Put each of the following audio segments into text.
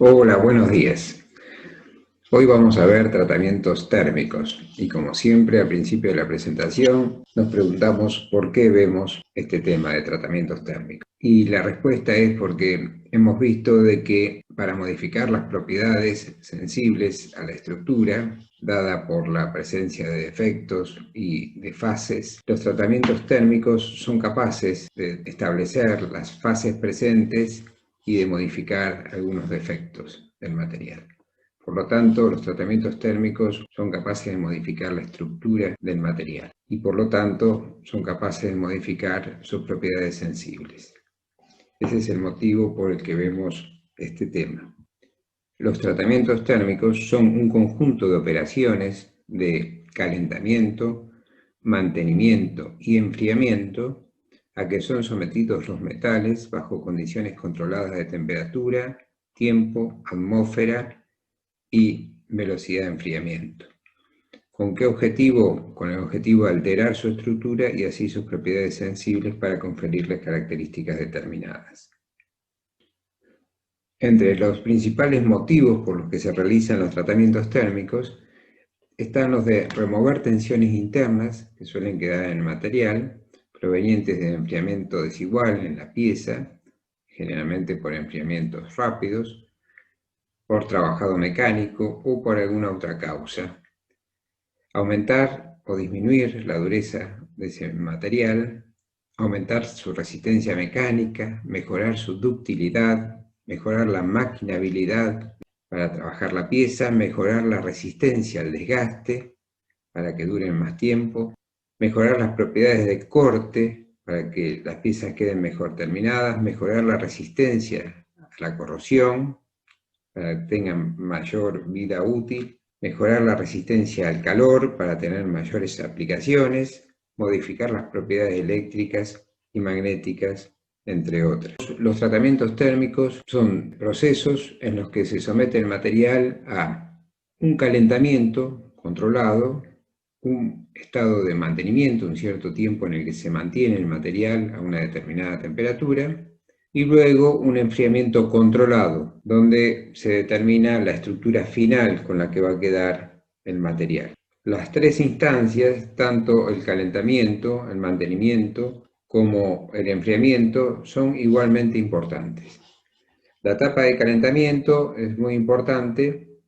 Hola, buenos días. Hoy vamos a ver tratamientos térmicos y como siempre al principio de la presentación nos preguntamos por qué vemos este tema de tratamientos térmicos. Y la respuesta es porque hemos visto de que para modificar las propiedades sensibles a la estructura, dada por la presencia de defectos y de fases, los tratamientos térmicos son capaces de establecer las fases presentes y de modificar algunos defectos del material. Por lo tanto, los tratamientos térmicos son capaces de modificar la estructura del material y por lo tanto son capaces de modificar sus propiedades sensibles. Ese es el motivo por el que vemos este tema. Los tratamientos térmicos son un conjunto de operaciones de calentamiento, mantenimiento y enfriamiento a que son sometidos los metales bajo condiciones controladas de temperatura, tiempo, atmósfera y velocidad de enfriamiento. ¿Con qué objetivo? Con el objetivo de alterar su estructura y así sus propiedades sensibles para conferirles características determinadas. Entre los principales motivos por los que se realizan los tratamientos térmicos están los de remover tensiones internas que suelen quedar en el material, provenientes de enfriamiento desigual en la pieza, generalmente por enfriamientos rápidos, por trabajado mecánico o por alguna otra causa. Aumentar o disminuir la dureza de ese material, aumentar su resistencia mecánica, mejorar su ductilidad, mejorar la maquinabilidad para trabajar la pieza, mejorar la resistencia al desgaste para que duren más tiempo, mejorar las propiedades de corte para que las piezas queden mejor terminadas, mejorar la resistencia a la corrosión para que tengan mayor vida útil, mejorar la resistencia al calor para tener mayores aplicaciones, modificar las propiedades eléctricas y magnéticas, entre otras. Los tratamientos térmicos son procesos en los que se somete el material a un calentamiento controlado, un estado de mantenimiento, un cierto tiempo en el que se mantiene el material a una determinada temperatura, y luego un enfriamiento controlado, donde se determina la estructura final con la que va a quedar el material. Las tres instancias, tanto el calentamiento, el mantenimiento, como el enfriamiento, son igualmente importantes. La etapa de calentamiento es muy importante,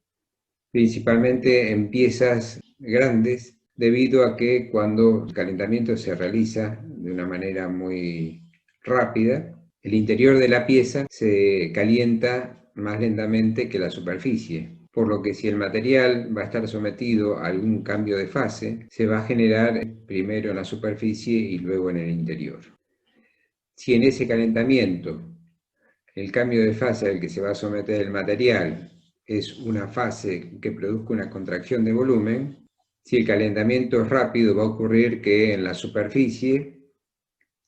principalmente en piezas grandes, debido a que cuando el calentamiento se realiza de una manera muy rápida, el interior de la pieza se calienta más lentamente que la superficie, por lo que si el material va a estar sometido a algún cambio de fase, se va a generar primero en la superficie y luego en el interior. Si en ese calentamiento el cambio de fase al que se va a someter el material es una fase que produzca una contracción de volumen, si el calentamiento es rápido va a ocurrir que en la superficie,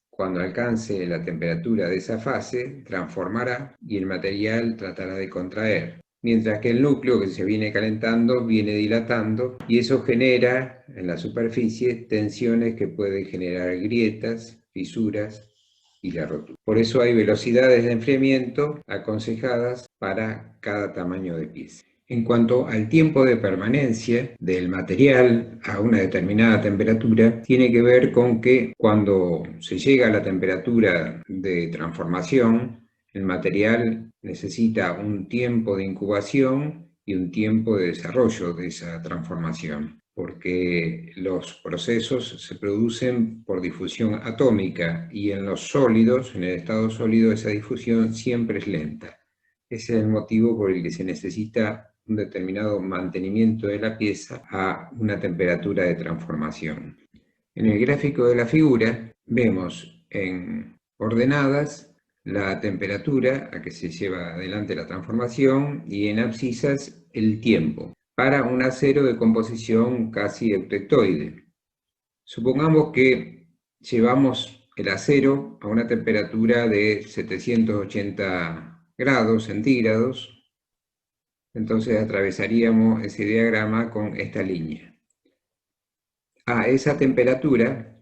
cuando alcance la temperatura de esa fase, transformará y el material tratará de contraer. Mientras que el núcleo que se viene calentando viene dilatando y eso genera en la superficie tensiones que pueden generar grietas, fisuras y la rotura. Por eso hay velocidades de enfriamiento aconsejadas para cada tamaño de pieza. En cuanto al tiempo de permanencia del material a una determinada temperatura, tiene que ver con que cuando se llega a la temperatura de transformación, el material necesita un tiempo de incubación y un tiempo de desarrollo de esa transformación, porque los procesos se producen por difusión atómica y en los sólidos, en el estado sólido, esa difusión siempre es lenta. Ese es el motivo por el que se necesita un determinado mantenimiento de la pieza a una temperatura de transformación. En el gráfico de la figura vemos en ordenadas la temperatura a que se lleva adelante la transformación y en abscisas el tiempo para un acero de composición casi eutectoide. Supongamos que llevamos el acero a una temperatura de 780 grados centígrados, entonces atravesaríamos ese diagrama con esta línea. A esa temperatura,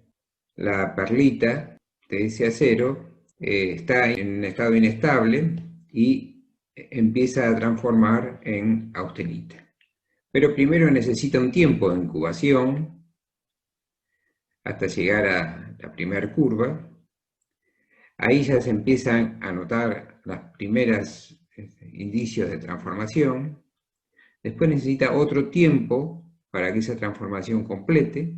la perlita de ese acero está en un estado inestable y empieza a transformar en austenita. Pero primero necesita un tiempo de incubación hasta llegar a la primera curva. Ahí ya se empiezan a notar los primeros indicios de transformación. Después necesita otro tiempo para que esa transformación complete.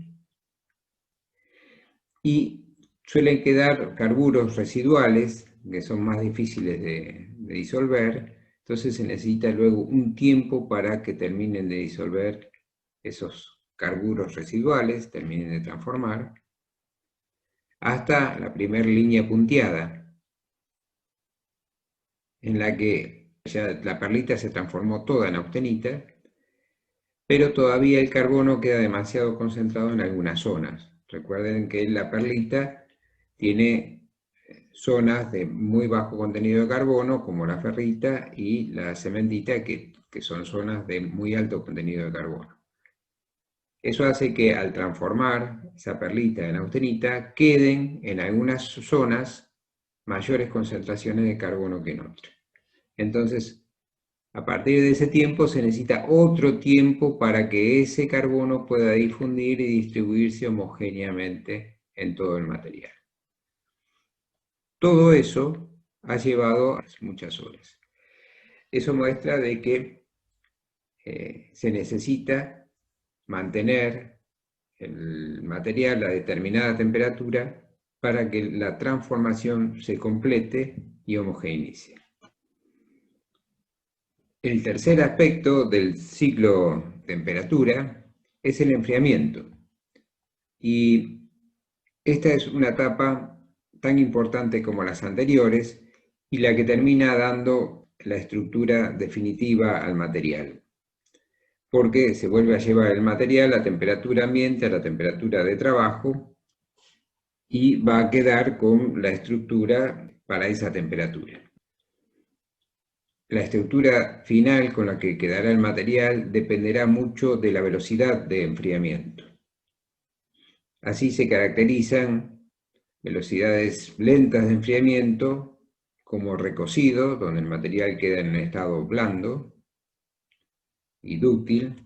Y suelen quedar carburos residuales que son más difíciles de disolver. Entonces se necesita luego un tiempo para que terminen de disolver esos carburos residuales, terminen de transformar, hasta la primera línea punteada, en la que ya la perlita se transformó toda en austenita, pero todavía el carbono queda demasiado concentrado en algunas zonas. Recuerden que la perlita tiene zonas de muy bajo contenido de carbono, como la ferrita y la cementita, que son zonas de muy alto contenido de carbono. Eso hace que al transformar esa perlita en austenita, queden en algunas zonas mayores concentraciones de carbono que en otras. Entonces, a partir de ese tiempo se necesita otro tiempo para que ese carbono pueda difundir y distribuirse homogéneamente en todo el material. Todo eso ha llevado a muchas horas. Eso muestra de que se necesita mantener el material a determinada temperatura para que la transformación se complete y homogeneice. El tercer aspecto del ciclo temperatura es el enfriamiento. Y esta es una etapa tan importante como las anteriores y la que termina dando la estructura definitiva al material. Porque se vuelve a llevar el material a temperatura ambiente, a la temperatura de trabajo, y va a quedar con la estructura para esa temperatura. La estructura final con la que quedará el material dependerá mucho de la velocidad de enfriamiento. Así se caracterizan velocidades lentas de enfriamiento, como recocido, donde el material queda en un estado blando y dúctil.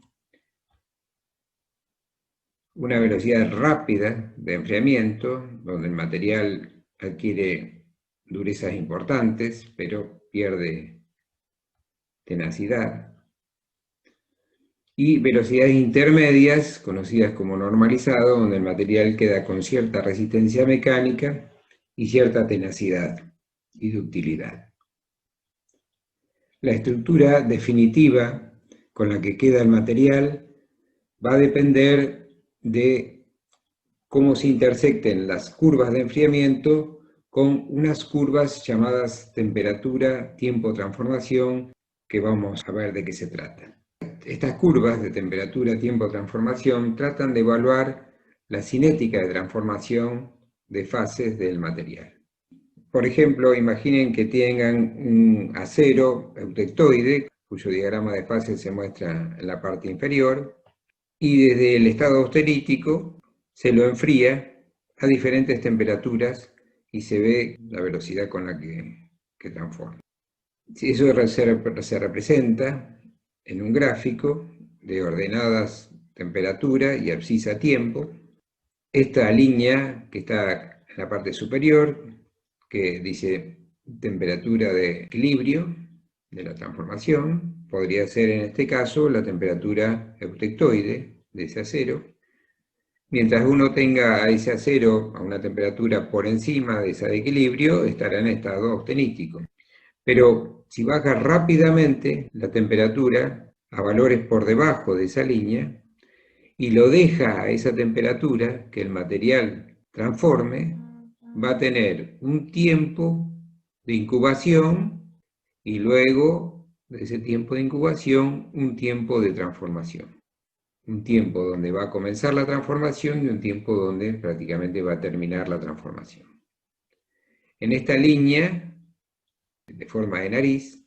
Una velocidad rápida de enfriamiento, donde el material adquiere durezas importantes, pero pierde tenacidad. Y velocidades intermedias, conocidas como normalizado, donde el material queda con cierta resistencia mecánica y cierta tenacidad y ductilidad. La estructura definitiva con la que queda el material va a depender de cómo se intersecten las curvas de enfriamiento con unas curvas llamadas temperatura, tiempo, transformación, que vamos a ver de qué se trata. Estas curvas de temperatura, tiempo, transformación tratan de evaluar la cinética de transformación de fases del material. Por ejemplo, imaginen que tengan un acero eutectoide, cuyo diagrama de fases se muestra en la parte inferior, y desde el estado austenítico se lo enfría a diferentes temperaturas y se ve la velocidad con la que transforma. Eso se representa en un gráfico de ordenadas temperatura y abscisa tiempo. Esta línea que está en la parte superior, que dice temperatura de equilibrio de la transformación, podría ser en este caso la temperatura eutectoide de ese acero. Mientras uno tenga a ese acero a una temperatura por encima de esa de equilibrio, estará en estado austenítico. Pero si baja rápidamente la temperatura a valores por debajo de esa línea y lo deja a esa temperatura que el material transforme, va a tener un tiempo de incubación y luego de ese tiempo de incubación un tiempo de transformación. Un tiempo donde va a comenzar la transformación y un tiempo donde prácticamente va a terminar la transformación. En esta línea, de forma de nariz,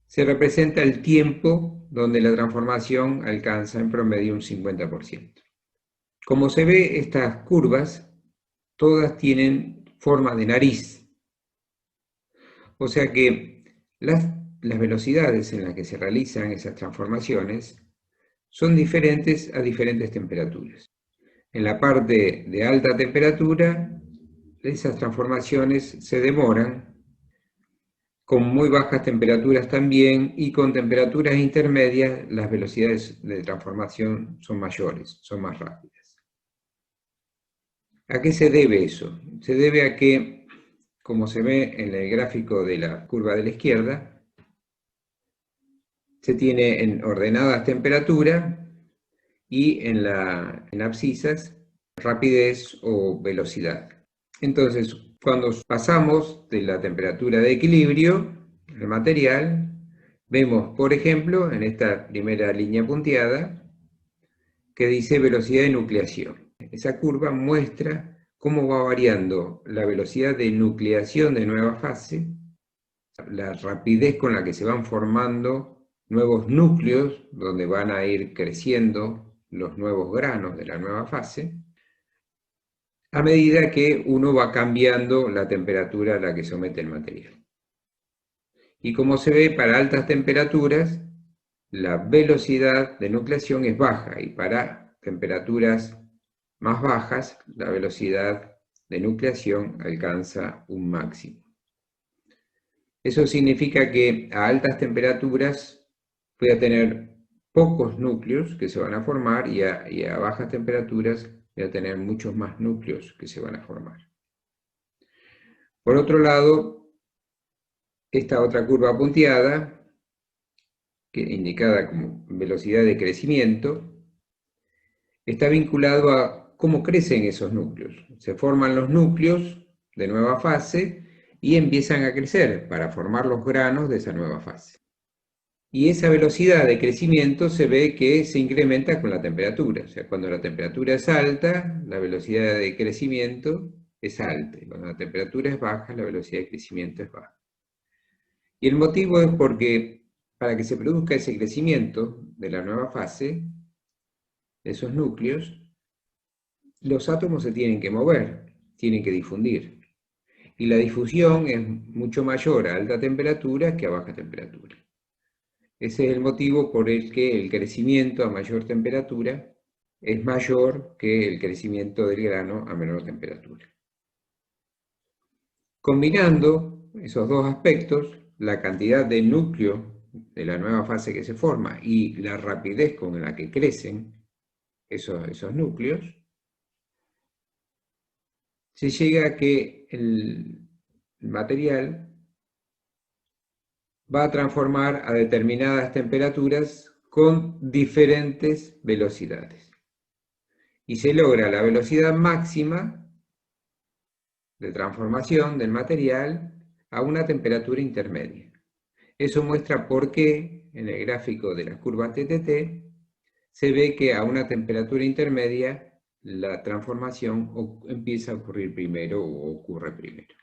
se representa el tiempo donde la transformación alcanza en promedio un 50%. Como se ve, estas curvas todas tienen forma de nariz. O sea que las las velocidades en las que se realizan esas transformaciones son diferentes a diferentes temperaturas. En la parte de alta temperatura, esas transformaciones se demoran, con muy bajas temperaturas también, y con temperaturas intermedias las velocidades de transformación son mayores, son más rápidas. ¿A qué se debe eso? Se debe a que, como se ve en el gráfico de la curva de la izquierda, se tiene en ordenadas temperatura y en abscisas rapidez o velocidad. Entonces, cuando pasamos de la temperatura de equilibrio del material, vemos, por ejemplo, en esta primera línea punteada, que dice velocidad de nucleación. Esa curva muestra cómo va variando la velocidad de nucleación de nueva fase, la rapidez con la que se van formando nuevos núcleos, donde van a ir creciendo los nuevos granos de la nueva fase, a medida que uno va cambiando la temperatura a la que somete el material. Y como se ve, para altas temperaturas, la velocidad de nucleación es baja, y para temperaturas más bajas, la velocidad de nucleación alcanza un máximo. Eso significa que a altas temperaturas voy a tener pocos núcleos que se van a formar, y a bajas temperaturas voy a tener muchos más núcleos que se van a formar. Por otro lado, esta otra curva punteada, indicada como velocidad de crecimiento, está vinculado a cómo crecen esos núcleos. Se forman los núcleos de nueva fase y empiezan a crecer para formar los granos de esa nueva fase. Y esa velocidad de crecimiento se ve que se incrementa con la temperatura. O sea, cuando la temperatura es alta, la velocidad de crecimiento es alta. Y cuando la temperatura es baja, la velocidad de crecimiento es baja. Y el motivo es porque para que se produzca ese crecimiento de la nueva fase, de esos núcleos, los átomos se tienen que mover, tienen que difundir. Y la difusión es mucho mayor a alta temperatura que a baja temperatura. Ese es el motivo por el que el crecimiento a mayor temperatura es mayor que el crecimiento del grano a menor temperatura. Combinando esos dos aspectos, la cantidad de núcleo de la nueva fase que se forma y la rapidez con la que crecen esos núcleos, se llega a que el material va a transformar a determinadas temperaturas con diferentes velocidades. Y se logra la velocidad máxima de transformación del material a una temperatura intermedia. Eso muestra por qué en el gráfico de las curvas TTT se ve que a una temperatura intermedia la transformación empieza a ocurrir primero o ocurre primero.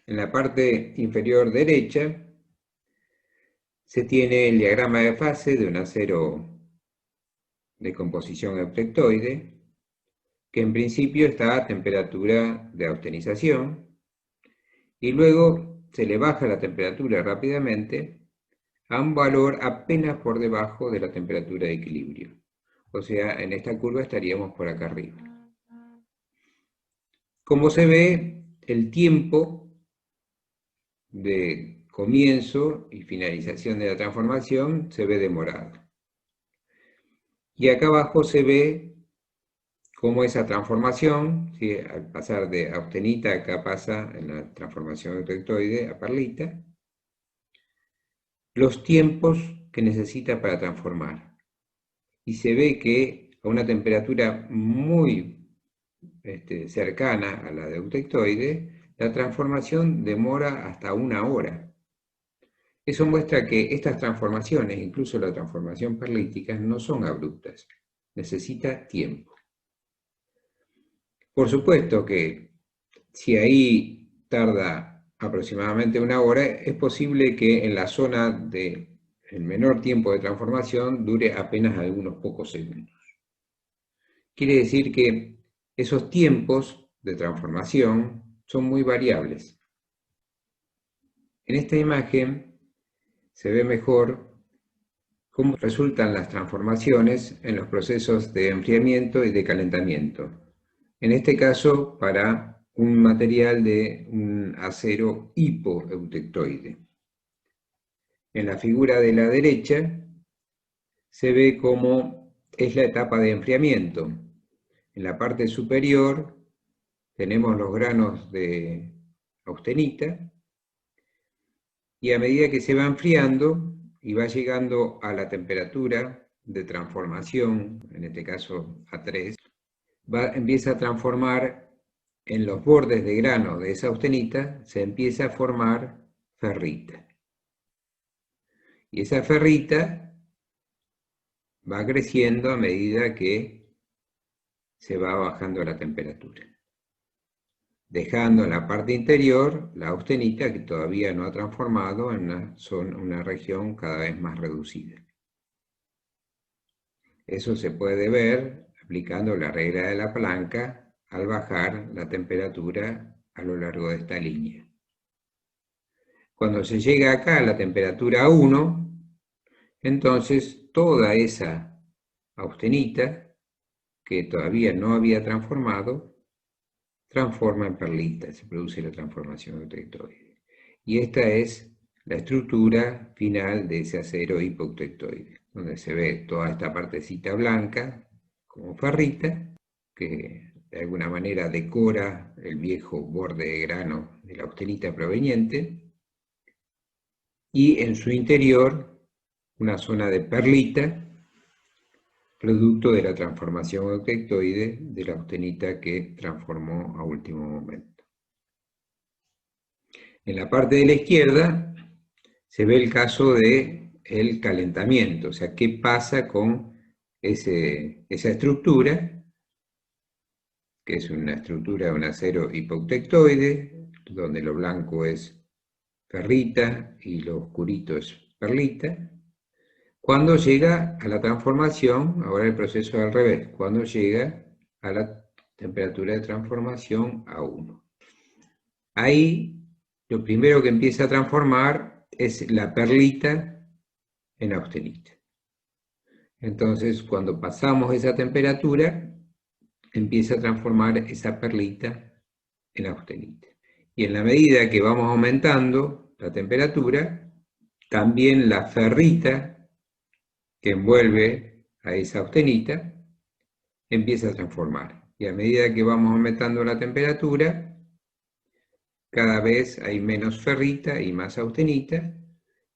En la parte inferior derecha se tiene el diagrama de fase de un acero de composición eutectoide, que en principio está a temperatura de austenización, y luego se le baja la temperatura rápidamente a un valor apenas por debajo de la temperatura de equilibrio. O sea, en esta curva estaríamos por acá arriba. Como se ve, el tiempo de comienzo y finalización de la transformación se ve demorado. Y acá abajo se ve cómo esa transformación, ¿sí?, al pasar de austenita, acá pasa en la transformación eutectoide a perlita, los tiempos que necesita para transformar. Y se ve que a una temperatura muy cercana a la de eutectoide, la transformación demora hasta 1 hora. Eso muestra que estas transformaciones, incluso la transformación perlítica, no son abruptas, necesita tiempo. Por supuesto que si ahí tarda aproximadamente 1 hora, es posible que en la zona del menor tiempo de transformación dure apenas algunos pocos segundos. Quiere decir que esos tiempos de transformación son muy variables. En esta imagen se ve mejor cómo resultan las transformaciones en los procesos de enfriamiento y de calentamiento. En este caso, para un material de un acero hipoeutectoide. En la figura de la derecha se ve cómo es la etapa de enfriamiento. En la parte superior tenemos los granos de austenita, y a medida que se va enfriando y va llegando a la temperatura de transformación, en este caso a 3, empieza a transformar en los bordes de grano de esa austenita, se empieza a formar ferrita. Y esa ferrita va creciendo a medida que se va bajando la temperatura, dejando en la parte interior la austenita que todavía no ha transformado en una región cada vez más reducida. Eso se puede ver aplicando la regla de la palanca al bajar la temperatura a lo largo de esta línea. Cuando se llega acá a la temperatura 1, entonces toda esa austenita que todavía no había transformado, transforma en perlita, se produce la transformación eutectoide. Y esta es la estructura final de ese acero hipoeutectoide, donde se ve toda esta partecita blanca como ferrita, que de alguna manera decora el viejo borde de grano de la austenita proveniente, y en su interior una zona de perlita, producto de la transformación eutectoide de la austenita que transformó a último momento. En la parte de la izquierda se ve el caso del calentamiento, o sea, qué pasa con esa estructura, que es una estructura de un acero hipoeutectoide, donde lo blanco es ferrita y lo oscurito es perlita. Cuando llega a la transformación, ahora el proceso es al revés, cuando llega a la temperatura de transformación a 1. Ahí lo primero que empieza a transformar es la perlita en austenita. Entonces, cuando pasamos esa temperatura, empieza a transformar esa perlita en austenita. Y en la medida que vamos aumentando la temperatura, también la ferrita que envuelve a esa austenita empieza a transformar. Y a medida que vamos aumentando la temperatura, cada vez hay menos ferrita y más austenita,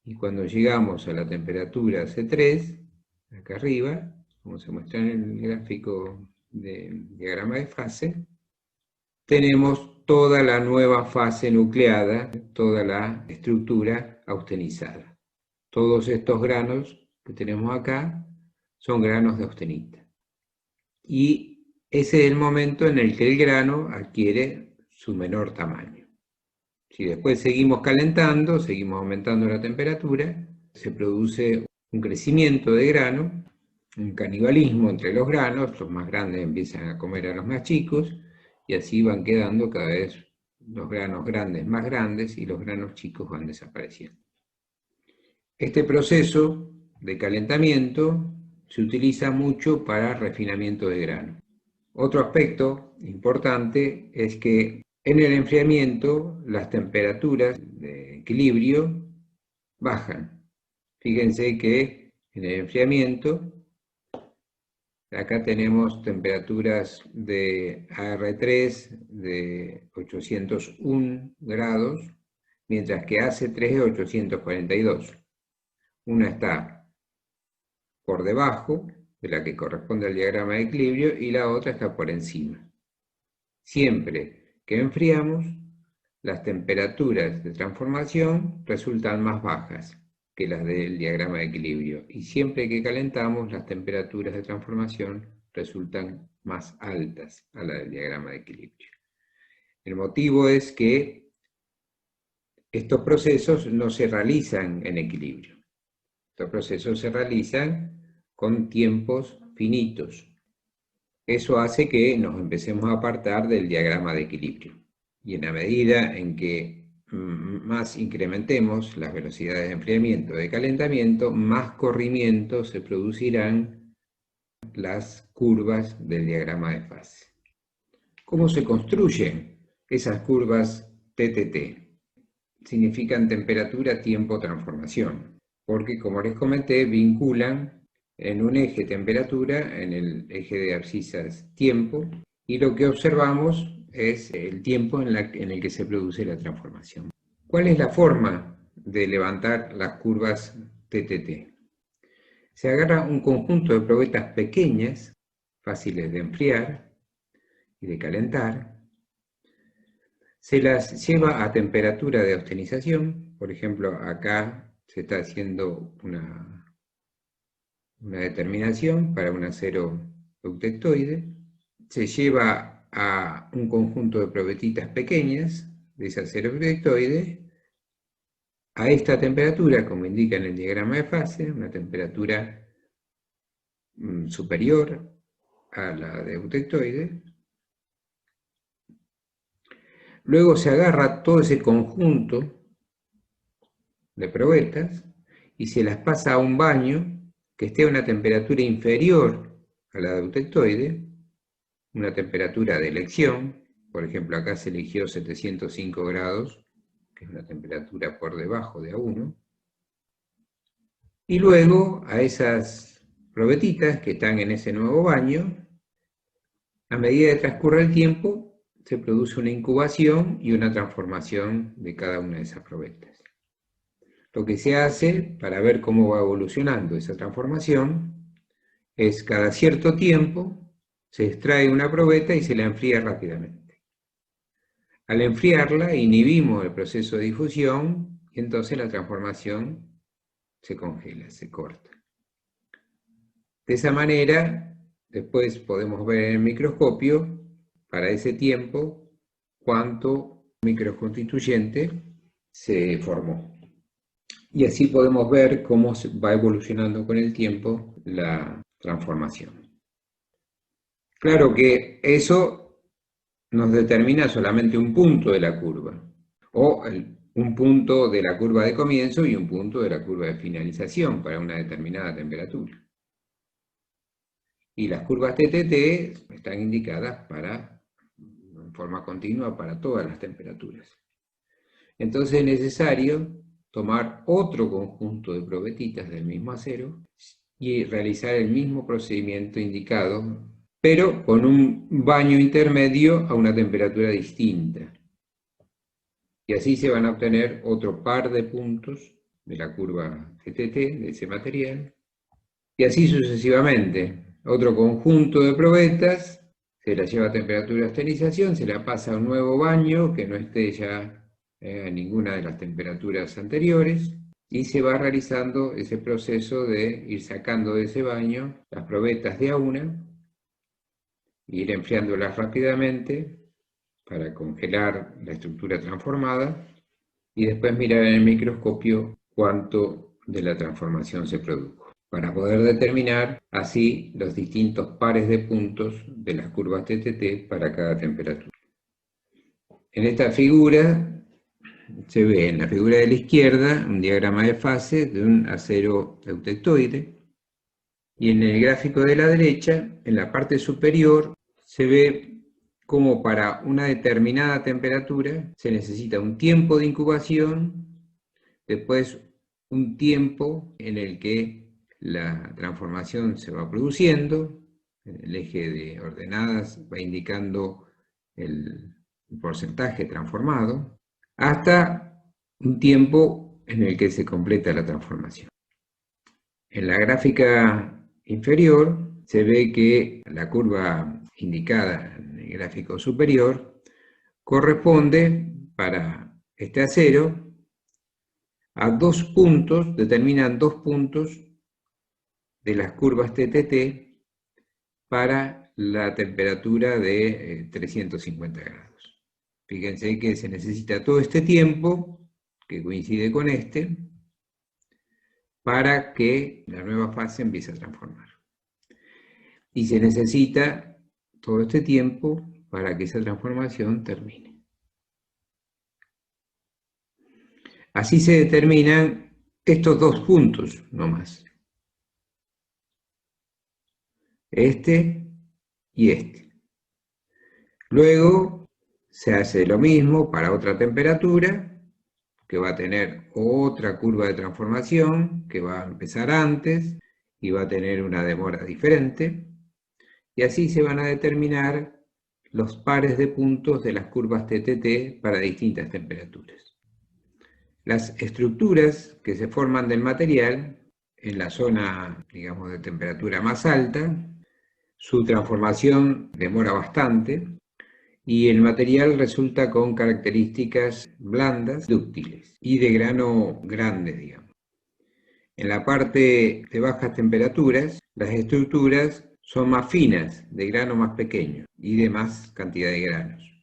y cuando llegamos a la temperatura C3, acá arriba, como se muestra en el gráfico del diagrama de fase, tenemos toda la nueva fase nucleada, toda la estructura austenizada. Todos estos granos que tenemos acá son granos de austenita. Y ese es el momento en el que el grano adquiere su menor tamaño. Si después seguimos calentando, seguimos aumentando la temperatura, se produce un crecimiento de grano, un canibalismo entre los granos, los más grandes empiezan a comer a los más chicos, y así van quedando cada vez los granos grandes más grandes y los granos chicos van desapareciendo. Este proceso de calentamiento se utiliza mucho para refinamiento de grano. Otro aspecto importante es que en el enfriamiento las temperaturas de equilibrio bajan. Fíjense que en el enfriamiento acá tenemos temperaturas de AR3 de 801 grados, mientras que AC3 es 842. Una está por debajo de la que corresponde al diagrama de equilibrio y la otra está por encima. Siempre que enfriamos, las temperaturas de transformación resultan más bajas que las del diagrama de equilibrio, y siempre que calentamos, las temperaturas de transformación resultan más altas a la del diagrama de equilibrio. El motivo es que estos procesos no se realizan en equilibrio. Estos procesos se realizan con tiempos finitos. Eso hace que nos empecemos a apartar del diagrama de equilibrio. Y en la medida en que más incrementemos las velocidades de enfriamiento y de calentamiento, más corrimiento se producirán las curvas del diagrama de fase. ¿Cómo se construyen esas curvas TTT? Significan temperatura, tiempo, transformación, porque como les comenté, vinculan en un eje temperatura, en el eje de abscisas tiempo, y lo que observamos es el tiempo en el que se produce la transformación. ¿Cuál es la forma de levantar las curvas TTT? Se agarra un conjunto de probetas pequeñas, fáciles de enfriar y de calentar, se las lleva a temperatura de austenización. Por ejemplo, acá se está haciendo una determinación para un acero eutectoide. Se lleva a un conjunto de probetitas pequeñas de ese acero eutectoide a esta temperatura, como indica en el diagrama de fase, una temperatura superior a la de eutectoide. Luego se agarra todo ese conjunto de probetas y se las pasa a un baño que esté a una temperatura inferior a la de eutectoide, una temperatura de elección. Por ejemplo, acá se eligió 705 grados, que es una temperatura por debajo de A1. Y luego a esas probetitas que están en ese nuevo baño, a medida que transcurre el tiempo, se produce una incubación y una transformación de cada una de esas probetas. Lo que se hace para ver cómo va evolucionando esa transformación es cada cierto tiempo se extrae una probeta y se la enfría rápidamente. Al enfriarla inhibimos el proceso de difusión y entonces la transformación se congela, se corta. De esa manera, después podemos ver en el microscopio, para ese tiempo, cuánto microconstituyente se formó. Y así podemos ver cómo va evolucionando con el tiempo la transformación. Claro que eso nos determina solamente un punto de la curva, o un punto de la curva de comienzo y un punto de la curva de finalización para una determinada temperatura. Y las curvas TTT están indicadas en forma continua para todas las temperaturas. Entonces es necesario tomar otro conjunto de probetitas del mismo acero y realizar el mismo procedimiento indicado, pero con un baño intermedio a una temperatura distinta. Y así se van a obtener otro par de puntos de la curva TTT, de ese material, y así sucesivamente. Otro conjunto de probetas, se la lleva a temperatura de esterilización, se la pasa a un nuevo baño que no esté ya a ninguna de las temperaturas anteriores, y se va realizando ese proceso de ir sacando de ese baño las probetas de a una, ir enfriándolas rápidamente para congelar la estructura transformada, y después mirar en el microscopio cuánto de la transformación se produjo, para poder determinar así los distintos pares de puntos de las curvas TTT para cada temperatura. En esta figura se ve en la figura de la izquierda un diagrama de fase de un acero eutectoide, y en el gráfico de la derecha, en la parte superior, se ve cómo para una determinada temperatura se necesita un tiempo de incubación, después un tiempo en el que la transformación se va produciendo, el eje de ordenadas va indicando el porcentaje transformado, hasta un tiempo en el que se completa la transformación. En la gráfica inferior se ve que la curva indicada en el gráfico superior corresponde para este acero a dos puntos, determinan dos puntos de las curvas TTT para la temperatura de 350 grados. Fíjense que se necesita todo este tiempo, que coincide con este, para que la nueva fase empiece a transformar. Y se necesita todo este tiempo para que esa transformación termine. Así se determinan estos dos puntos nomás, este y este. Luego se hace lo mismo para otra temperatura, que va a tener otra curva de transformación, que va a empezar antes y va a tener una demora diferente, y así se van a determinar los pares de puntos de las curvas TTT para distintas temperaturas. Las estructuras que se forman del material en la zona, digamos, de temperatura más alta, su transformación demora bastante y el material resulta con características blandas, dúctiles y de grano grandes, digamos. En la parte de bajas temperaturas, las estructuras son más finas, de grano más pequeño y de más cantidad de granos.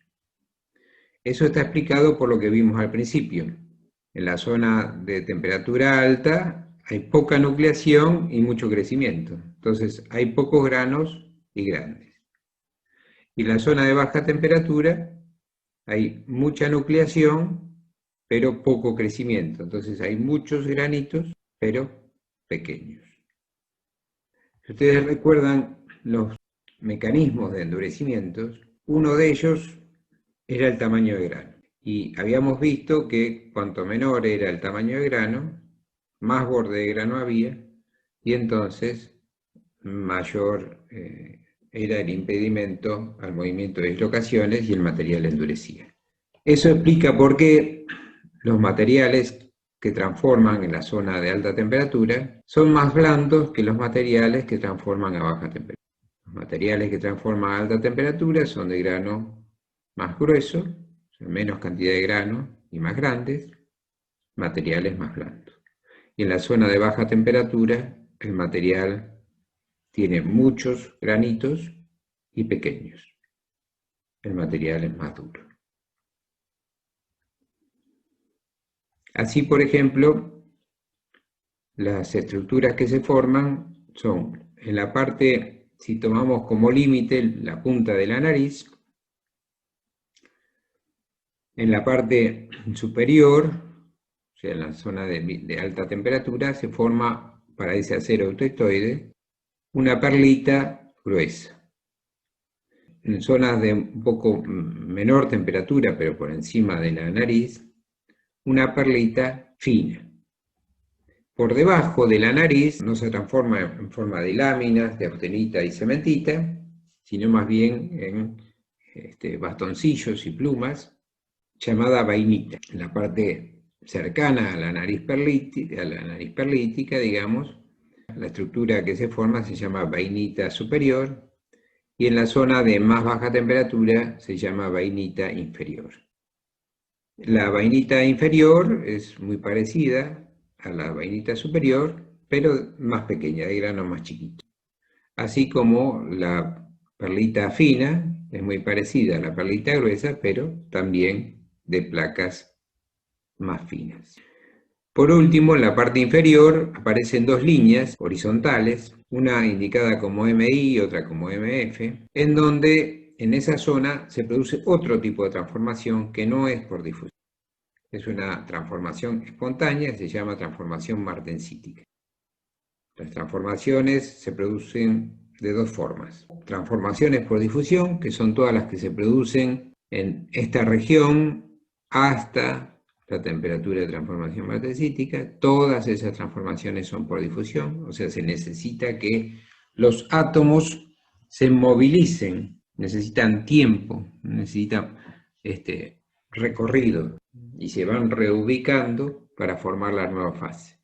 Eso está explicado por lo que vimos al principio. En la zona de temperatura alta hay poca nucleación y mucho crecimiento. Entonces hay pocos granos y grandes. Y en la zona de baja temperatura hay mucha nucleación, pero poco crecimiento. Entonces hay muchos granitos, pero pequeños. Si ustedes recuerdan los mecanismos de endurecimiento, uno de ellos era el tamaño de grano. Y habíamos visto que cuanto menor era el tamaño de grano, más borde de grano había, y entonces mayor era el impedimento al movimiento de dislocaciones y el material endurecía. Eso explica por qué los materiales que transforman en la zona de alta temperatura son más blandos que los materiales que transforman a baja temperatura. Los materiales que transforman a alta temperatura son de grano más grueso, menos cantidad de grano y más grandes, materiales más blandos. Y en la zona de baja temperatura, el material tiene muchos granitos y pequeños. El material es más duro. Así, por ejemplo, las estructuras que se forman son, en la parte, si tomamos como límite la punta de la nariz, en la parte superior, o sea, en la zona de alta temperatura, se forma, para ese acero autectoide, una perlita gruesa. En zonas de un poco menor temperatura, pero por encima de la nariz, una perlita fina. Por debajo de la nariz no se transforma en forma de láminas, de austenita y cementita, sino más bien en bastoncillos y plumas, llamada vainita. En la parte cercana a la nariz perlítica, digamos, la estructura que se forma se llama vainita superior, y en la zona de más baja temperatura se llama vainita inferior. La vainita inferior es muy parecida a la vainita superior, pero más pequeña, de grano más chiquito. Así como la perlita fina es muy parecida a la perlita gruesa, pero también de placas más finas. Por último, en la parte inferior aparecen dos líneas horizontales, una indicada como MI y otra como MF, en donde en esa zona se produce otro tipo de transformación que no es por difusión. Es una transformación espontánea, se llama transformación martensítica. Las transformaciones se producen de dos formas. Transformaciones por difusión, que son todas las que se producen en esta región hasta la temperatura de transformación martensítica. Todas esas transformaciones son por difusión, o sea, se necesita que los átomos se movilicen, necesitan tiempo, necesitan recorrido y se van reubicando para formar la nueva fase.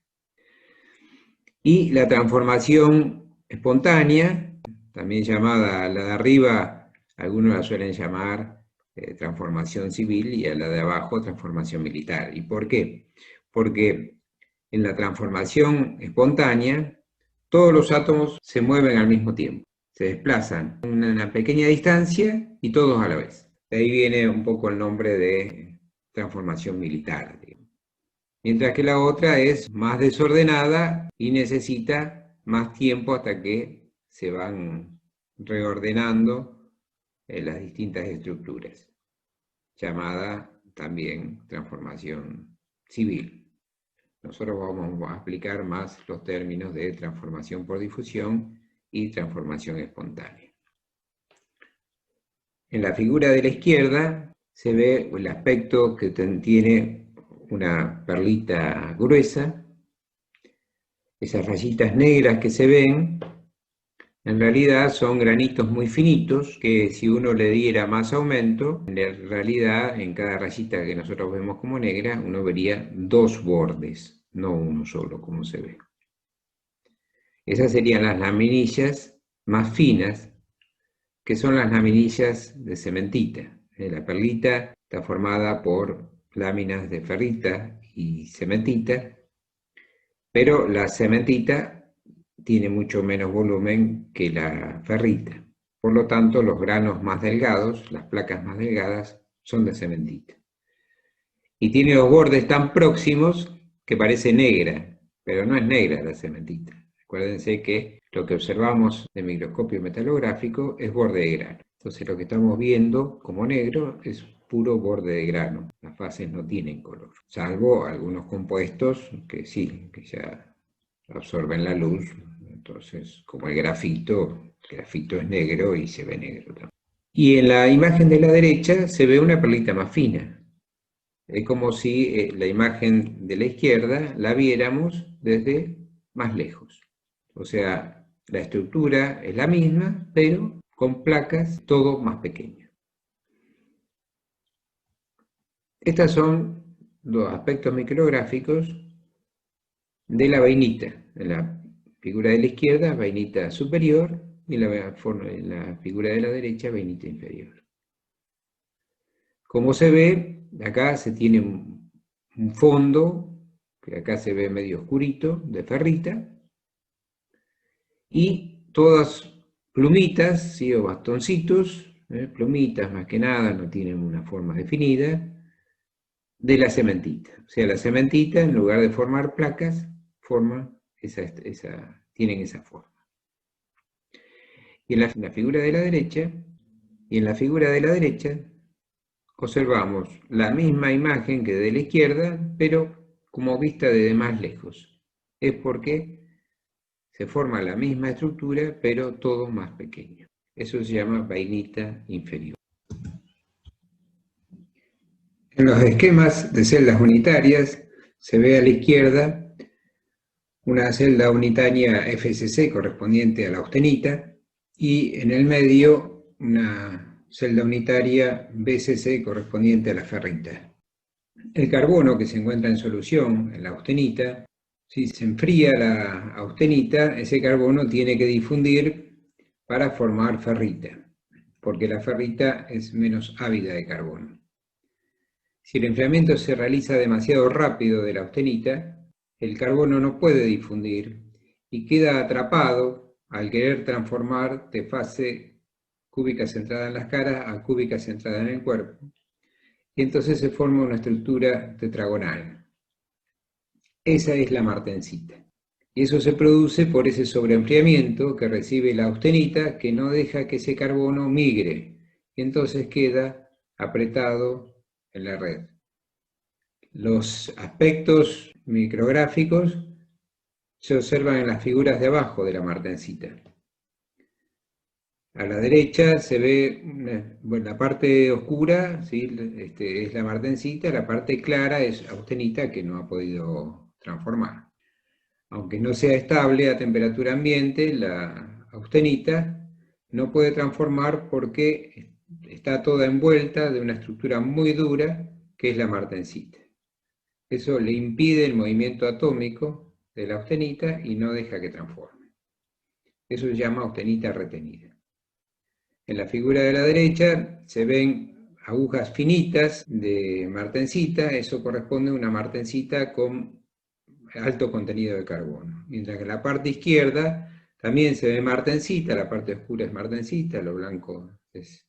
Y la transformación espontánea, también llamada la de arriba, algunos la suelen llamar transformación civil, y a la de abajo transformación militar. ¿Y por qué? Porque en la transformación espontánea todos los átomos se mueven al mismo tiempo, se desplazan a una pequeña distancia y todos a la vez. De ahí viene un poco el nombre de transformación militar, digamos. Mientras que la otra es más desordenada y necesita más tiempo hasta que se van reordenando las distintas estructuras, llamada también transformación civil. nosotros vamos a aplicar más los términos de transformación por difusión y transformación espontánea. En la figura de la izquierda se ve el aspecto que tiene una perlita gruesa. Esas rayitas negras que se ven, en realidad son granitos muy finitos que si uno le diera más aumento, en realidad en cada rayita que nosotros vemos como negra, uno vería dos bordes, no uno solo como se ve. Esas serían las laminillas más finas, que son las laminillas de cementita. La perlita está formada por láminas de ferrita y cementita, pero la cementita tiene mucho menos volumen que la ferrita. Por lo tanto, los granos más delgados, las placas más delgadas, son de cementita. Y tiene los bordes tan próximos que parece negra, pero no es negra la cementita. Acuérdense que lo que observamos en microscopio metalográfico es borde de grano. Entonces lo que estamos viendo como negro es puro borde de grano. Las fases no tienen color, salvo algunos compuestos que sí, que ya absorben la luz. Entonces, como el grafito es negro y se ve negro también. Y en la imagen de la derecha se ve una perlita más fina. Es como si la imagen de la izquierda la viéramos desde más lejos. O sea, la estructura es la misma, pero con placas todo más pequeño. Estos son los aspectos micrográficos de la vainita. En la figura de la izquierda, vainita superior, y en la figura de la derecha, vainita inferior. Como se ve, acá se tiene un fondo, que acá se ve medio oscurito, de ferrita, y todas plumitas, ¿sí? O bastoncitos, plumitas más que nada, no tienen una forma definida, de la cementita. O sea, la cementita, en lugar de formar placas, tienen esa forma. Y en la figura de la derecha, observamos la misma imagen que de la izquierda, pero como vista desde más lejos. Es porque se forma la misma estructura, pero todo más pequeño. Eso se llama vainita inferior. En los esquemas de celdas unitarias se ve a la izquierda una celda unitaria FSC correspondiente a la austenita y en el medio una celda unitaria BCC correspondiente a la ferrita. El carbono que se encuentra en solución en la austenita, si se enfría la austenita, ese carbono tiene que difundir para formar ferrita, porque la ferrita es menos ávida de carbono. Si el enfriamiento se realiza demasiado rápido de la austenita, el carbono no puede difundir y queda atrapado al querer transformar de fase cúbica centrada en las caras a cúbica centrada en el cuerpo, y entonces se forma una estructura tetragonal. Esa es la martensita. Y eso se produce por ese sobreenfriamiento que recibe la austenita, que no deja que ese carbono migre, y entonces queda apretado en la red. Los aspectos micrográficos se observan en las figuras de abajo de la martensita. A la derecha se ve la parte oscura, ¿sí? Es la martensita, la parte clara es austenita que no ha podido transformar. Aunque no sea estable a temperatura ambiente, la austenita no puede transformar porque está toda envuelta de una estructura muy dura que es la martensita. Eso le impide el movimiento atómico de la austenita y no deja que transforme. Eso se llama austenita retenida. En la figura de la derecha se ven agujas finitas de martensita, eso corresponde a una martensita con alto contenido de carbono. Mientras que en la parte izquierda también se ve martensita, la parte oscura es martensita, lo blanco es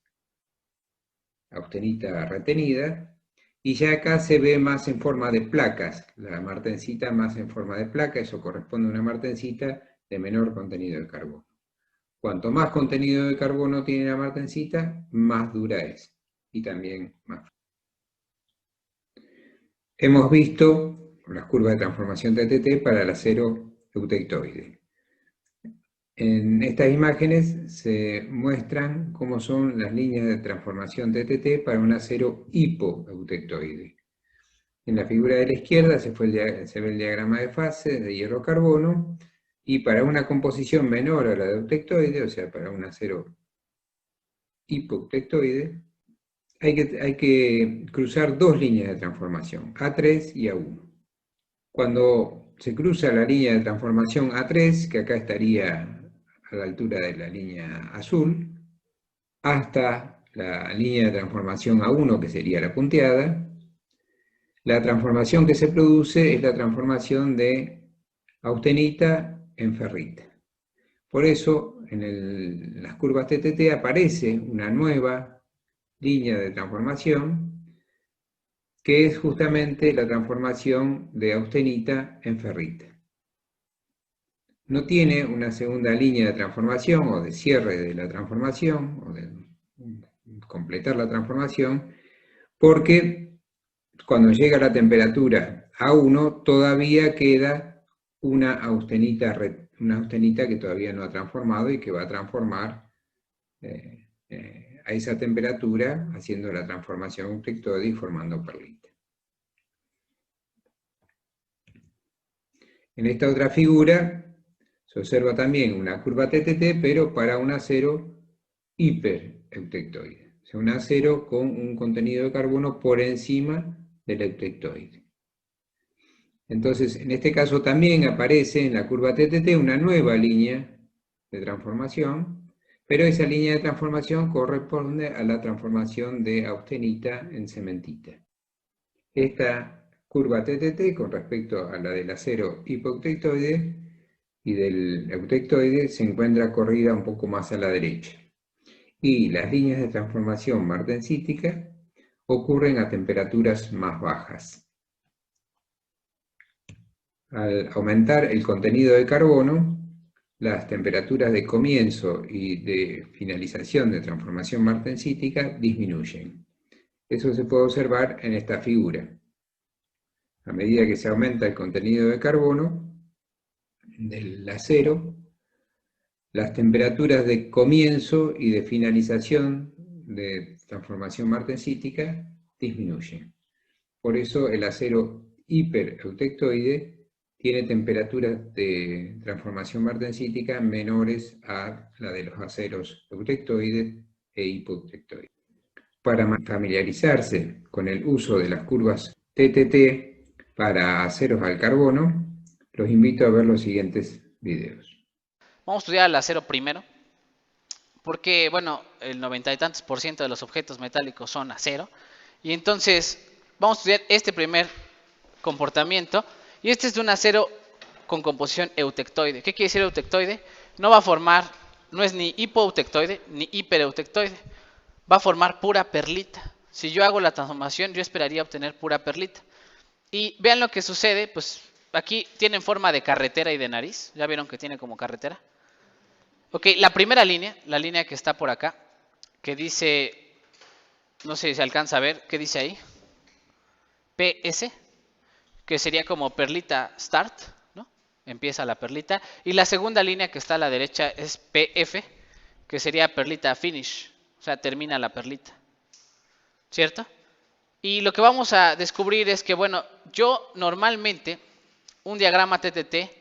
austenita retenida, y ya acá se ve más en forma de placas, la martensita más en forma de placa, eso corresponde a una martensita de menor contenido de carbono. Cuanto más contenido de carbono tiene la martensita, más dura es, y también más. Hemos visto las curvas de transformación TTT para el acero eutectoide. En estas imágenes se muestran cómo son las líneas de transformación TTT para un acero hipoeutectoide. En la figura de la izquierda se ve el diagrama de fase de hierro-carbono, y para una composición menor a la de eutectoide, o sea, para un acero hipoeutectoide, hay que cruzar dos líneas de transformación, A3 y A1. Cuando se cruza la línea de transformación A3, que acá estaría a la altura de la línea azul, hasta la línea de transformación A1, que sería la punteada, la transformación que se produce es la transformación de austenita en ferrita. Por eso, en las curvas TTT aparece una nueva línea de transformación, que es justamente la transformación de austenita en ferrita. No tiene una segunda línea de transformación o de cierre de la transformación, o de completar la transformación, porque cuando llega la temperatura A1 todavía queda una austenita que todavía no ha transformado y que va a transformar a esa temperatura, haciendo la transformación eutectoide y formando perlita. En esta otra figura se observa también una curva TTT, pero para un acero hipereutectoide, o sea, un acero con un contenido de carbono por encima del eutectoide. Entonces, en este caso también aparece en la curva TTT una nueva línea de transformación, pero esa línea de transformación corresponde a la transformación de austenita en cementita. Esta curva TTT, con respecto a la del acero hipoeutectoide y del eutectoide, se encuentra corrida un poco más a la derecha. Y las líneas de transformación martensítica ocurren a temperaturas más bajas. Al aumentar el contenido de carbono, las temperaturas de comienzo y de finalización de transformación martensítica disminuyen. Eso se puede observar en esta figura. A medida que se aumenta el contenido de carbono del acero, las temperaturas de comienzo y de finalización de transformación martensítica disminuyen. Por eso el acero hipereutectoide tiene temperaturas de transformación martensítica menores a la de los aceros eutectoides e hipoeutectoides. Para familiarizarse con el uso de las curvas TTT para aceros al carbono, los invito a ver los siguientes videos. Vamos a estudiar el acero primero, porque, bueno, el 90 y tantos % de los objetos metálicos son acero, y entonces vamos a estudiar este primer comportamiento, y este es de un acero con composición eutectoide. ¿Qué quiere decir eutectoide? No va a formar, no es ni hipoeutectoide ni hipereutectoide, va a formar pura perlita. Si yo hago la transformación, yo esperaría obtener pura perlita. Y vean lo que sucede, pues aquí tienen forma de carretera y de nariz, ¿ya vieron que tiene como carretera? Ok, la primera línea, la línea que está por acá, que dice, no sé si se alcanza a ver, ¿qué dice ahí? PS, que sería como perlita start, ¿no? Empieza la perlita. Y la segunda línea que está a la derecha es PF, que sería perlita finish, o sea, termina la perlita, ¿cierto? Y lo que vamos a descubrir es que, bueno, yo normalmente, un diagrama TTT,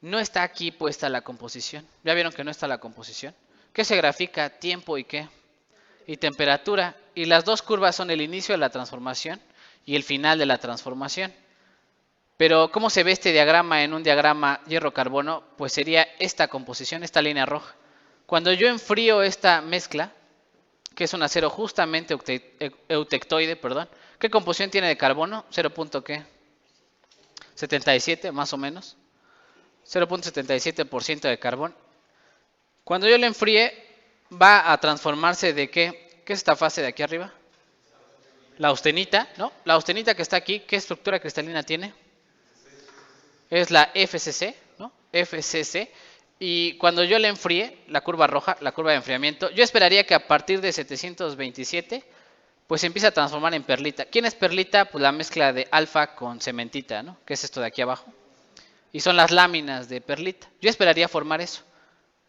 no está aquí puesta la composición. ¿Ya vieron que no está la composición? ¿Qué se grafica? Tiempo y qué. Y temperatura. Y las dos curvas son el inicio de la transformación y el final de la transformación. Pero ¿cómo se ve este diagrama en un diagrama hierro-carbono? Pues sería esta composición, esta línea roja. Cuando yo enfrío esta mezcla, que es un acero justamente eutectoide, perdón, ¿qué composición tiene de carbono? 0.77 más o menos. 0.77% de carbón. Cuando yo lo enfríe, va a transformarse de ¿qué? ¿Qué es esta fase de aquí arriba? La austenita, ¿no? La austenita que está aquí, ¿qué estructura cristalina tiene? Es la FCC, ¿no? FCC. Y cuando yo la enfríe, la curva roja, la curva de enfriamiento, yo esperaría que a partir de 727 pues se empieza a transformar en perlita. ¿Quién es perlita? Pues la mezcla de alfa con cementita, ¿no? Que es esto de aquí abajo. Y son las láminas de perlita. Yo esperaría formar eso.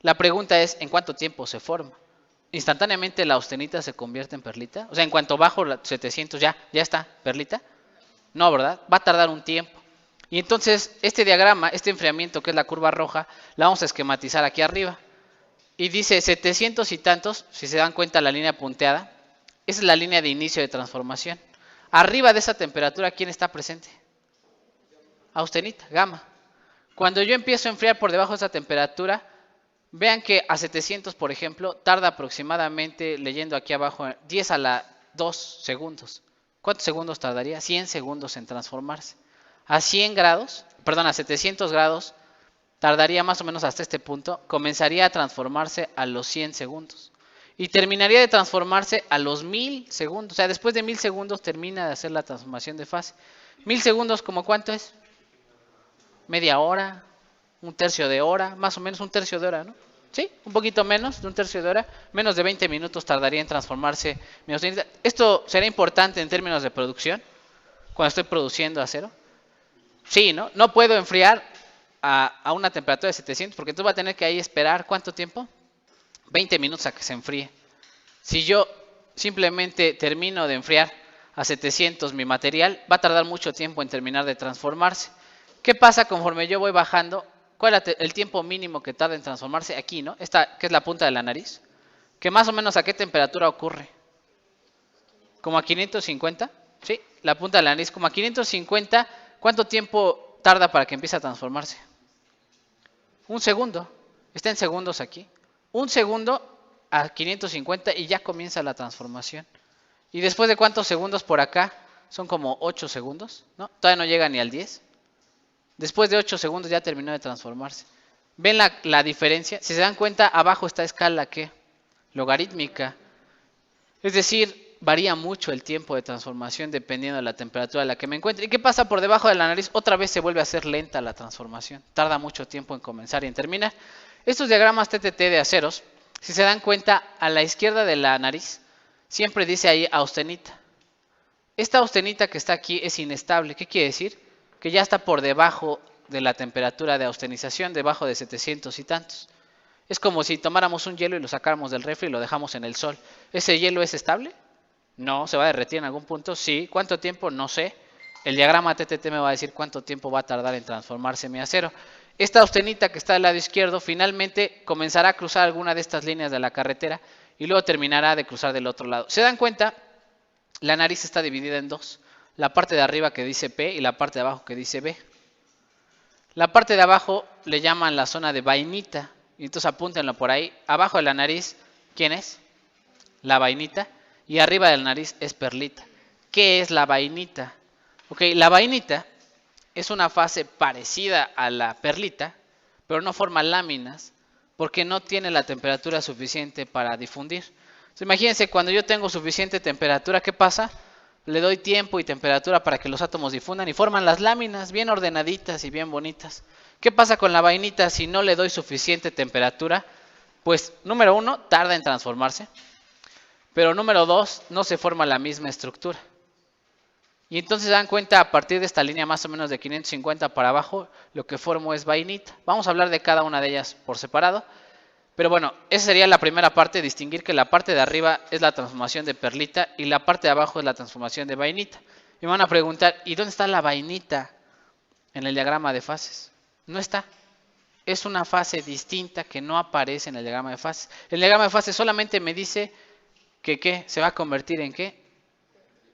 La pregunta es, ¿en cuánto tiempo se forma? ¿Instantáneamente la austenita se convierte en perlita? O sea, en cuanto bajo 700 ya está, perlita. No, ¿verdad? Va a tardar un tiempo. Y entonces, este diagrama, este enfriamiento que es la curva roja, la vamos a esquematizar aquí arriba. Y dice 700 y tantos, si se dan cuenta la línea punteada, esa es la línea de inicio de transformación. Arriba de esa temperatura, ¿quién está presente? Austenita, gamma. Cuando yo empiezo a enfriar por debajo de esa temperatura, vean que a 700, por ejemplo, tarda aproximadamente, leyendo aquí abajo, 10 a la 2 segundos. ¿Cuántos segundos tardaría? 100 segundos en transformarse. A 100 grados, perdón, a 700 grados, tardaría más o menos hasta este punto, comenzaría a transformarse a los 100 segundos. Y terminaría de transformarse a los 1000 segundos. O sea, después de 1000 segundos termina de hacer la transformación de fase. 1000 segundos, ¿como cuánto es? Media hora, un tercio de hora, más o menos un tercio de hora, ¿no? Sí, un poquito menos de un tercio de hora, menos de 20 minutos tardaría en transformarse mi austenita. Esto será importante en términos de producción, cuando estoy produciendo acero. Sí, ¿no? No puedo enfriar a una temperatura de 700, porque entonces va a tener que ahí esperar, ¿cuánto tiempo? 20 minutos a que se enfríe. Si yo simplemente termino de enfriar a 700 mi material, va a tardar mucho tiempo en terminar de transformarse. ¿Qué pasa conforme yo voy bajando? ¿Cuál es el tiempo mínimo que tarda en transformarse? Aquí, ¿no? Esta, que es la punta de la nariz. ¿Que más o menos a qué temperatura ocurre? ¿Como a 550? Sí, la punta de la nariz como a 550. ¿Cuánto tiempo tarda para que empiece a transformarse? Un segundo. Está en segundos aquí. Un segundo a 550 y ya comienza la transformación. ¿Y después de cuántos segundos por acá? Son como 8 segundos, ¿no? Todavía no llega ni al 10. Después de 8 segundos ya terminó de transformarse. ¿Ven la diferencia? Si se dan cuenta, abajo está escala ¿qué? Logarítmica. Es decir, varía mucho el tiempo de transformación dependiendo de la temperatura a la que me encuentre. ¿Y qué pasa por debajo de la nariz? Otra vez se vuelve a hacer lenta la transformación. Tarda mucho tiempo en comenzar y en terminar. Estos diagramas TTT de aceros, si se dan cuenta, a la izquierda de la nariz siempre dice ahí austenita. Esta austenita que está aquí es inestable. ¿Qué quiere decir? Que ya está por debajo de la temperatura de austenización, debajo de 700 y tantos. Es como si tomáramos un hielo y lo sacáramos del refri y lo dejamos en el sol. ¿Ese hielo es estable? No, ¿se va a derretir en algún punto? Sí. ¿Cuánto tiempo? No sé. El diagrama TTT me va a decir cuánto tiempo va a tardar en transformarse mi acero. Esta austenita que está del lado izquierdo finalmente comenzará a cruzar alguna de estas líneas de la carretera y luego terminará de cruzar del otro lado. ¿Se dan cuenta? La nariz está dividida en dos. La parte de arriba que dice P y la parte de abajo que dice B. La parte de abajo le llaman la zona de vainita. Y entonces apúntenlo por ahí. Abajo de la nariz, ¿quién es? La vainita. Y arriba de la nariz es perlita. ¿Qué es la vainita? Ok, la vainita es una fase parecida a la perlita, pero no forma láminas porque no tiene la temperatura suficiente para difundir. Entonces, imagínense, cuando yo tengo suficiente temperatura, ¿qué pasa? Le doy tiempo y temperatura para que los átomos difundan y forman las láminas bien ordenaditas y bien bonitas. ¿Qué pasa con la vainita si no le doy suficiente temperatura? Pues, número 1, tarda en transformarse. Pero número 2, no se forma la misma estructura. Y entonces dan cuenta, a partir de esta línea más o menos de 550 para abajo, lo que formo es vainita. Vamos a hablar de cada una de ellas por separado. Pero bueno, esa sería la primera parte, distinguir que la parte de arriba es la transformación de perlita y la parte de abajo es la transformación de vainita. Y me van a preguntar, ¿y dónde está la vainita en el diagrama de fases? No está. Es una fase distinta que no aparece en el diagrama de fases. El diagrama de fases solamente me dice que ¿qué? Se va a convertir en ¿qué?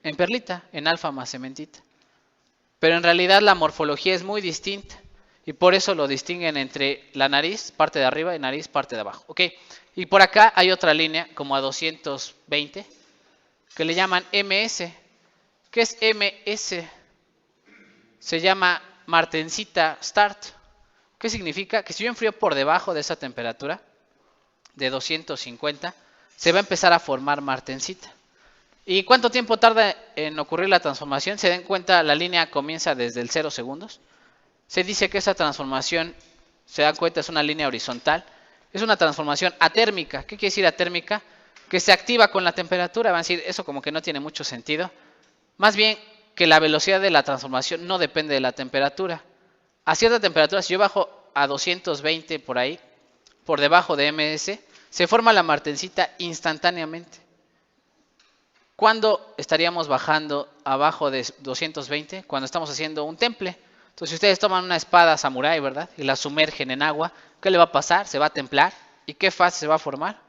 En perlita, en alfa más cementita. Pero en realidad la morfología es muy distinta. Y por eso lo distinguen entre la nariz, parte de arriba, y nariz, parte de abajo. ¿Ok? Y por acá hay otra línea, como a 220, que le llaman MS. ¿Qué es MS? Se llama Martensita Start. ¿Qué significa? Que si yo enfrío por debajo de esa temperatura, de 250, se va a empezar a formar martensita. ¿Y cuánto tiempo tarda en ocurrir la transformación? Se den cuenta, la línea comienza desde el 0 segundos. Se dice que esa transformación, se dan cuenta, es una línea horizontal. Es una transformación atérmica. ¿Qué quiere decir atérmica? que se activa con la temperatura. Van a decir, eso como que no tiene mucho sentido. Más bien que la velocidad de la transformación no depende de la temperatura. A cierta temperatura, si yo bajo a 220 por ahí, por debajo de ms, se forma la martensita instantáneamente. ¿Cuándo estaríamos bajando abajo de 220? Cuando estamos haciendo un temple. Entonces, si ustedes toman una espada samurái, ¿verdad? Y la sumergen en agua, ¿qué le va a pasar? Se va a templar. ¿Y qué fase se va a formar?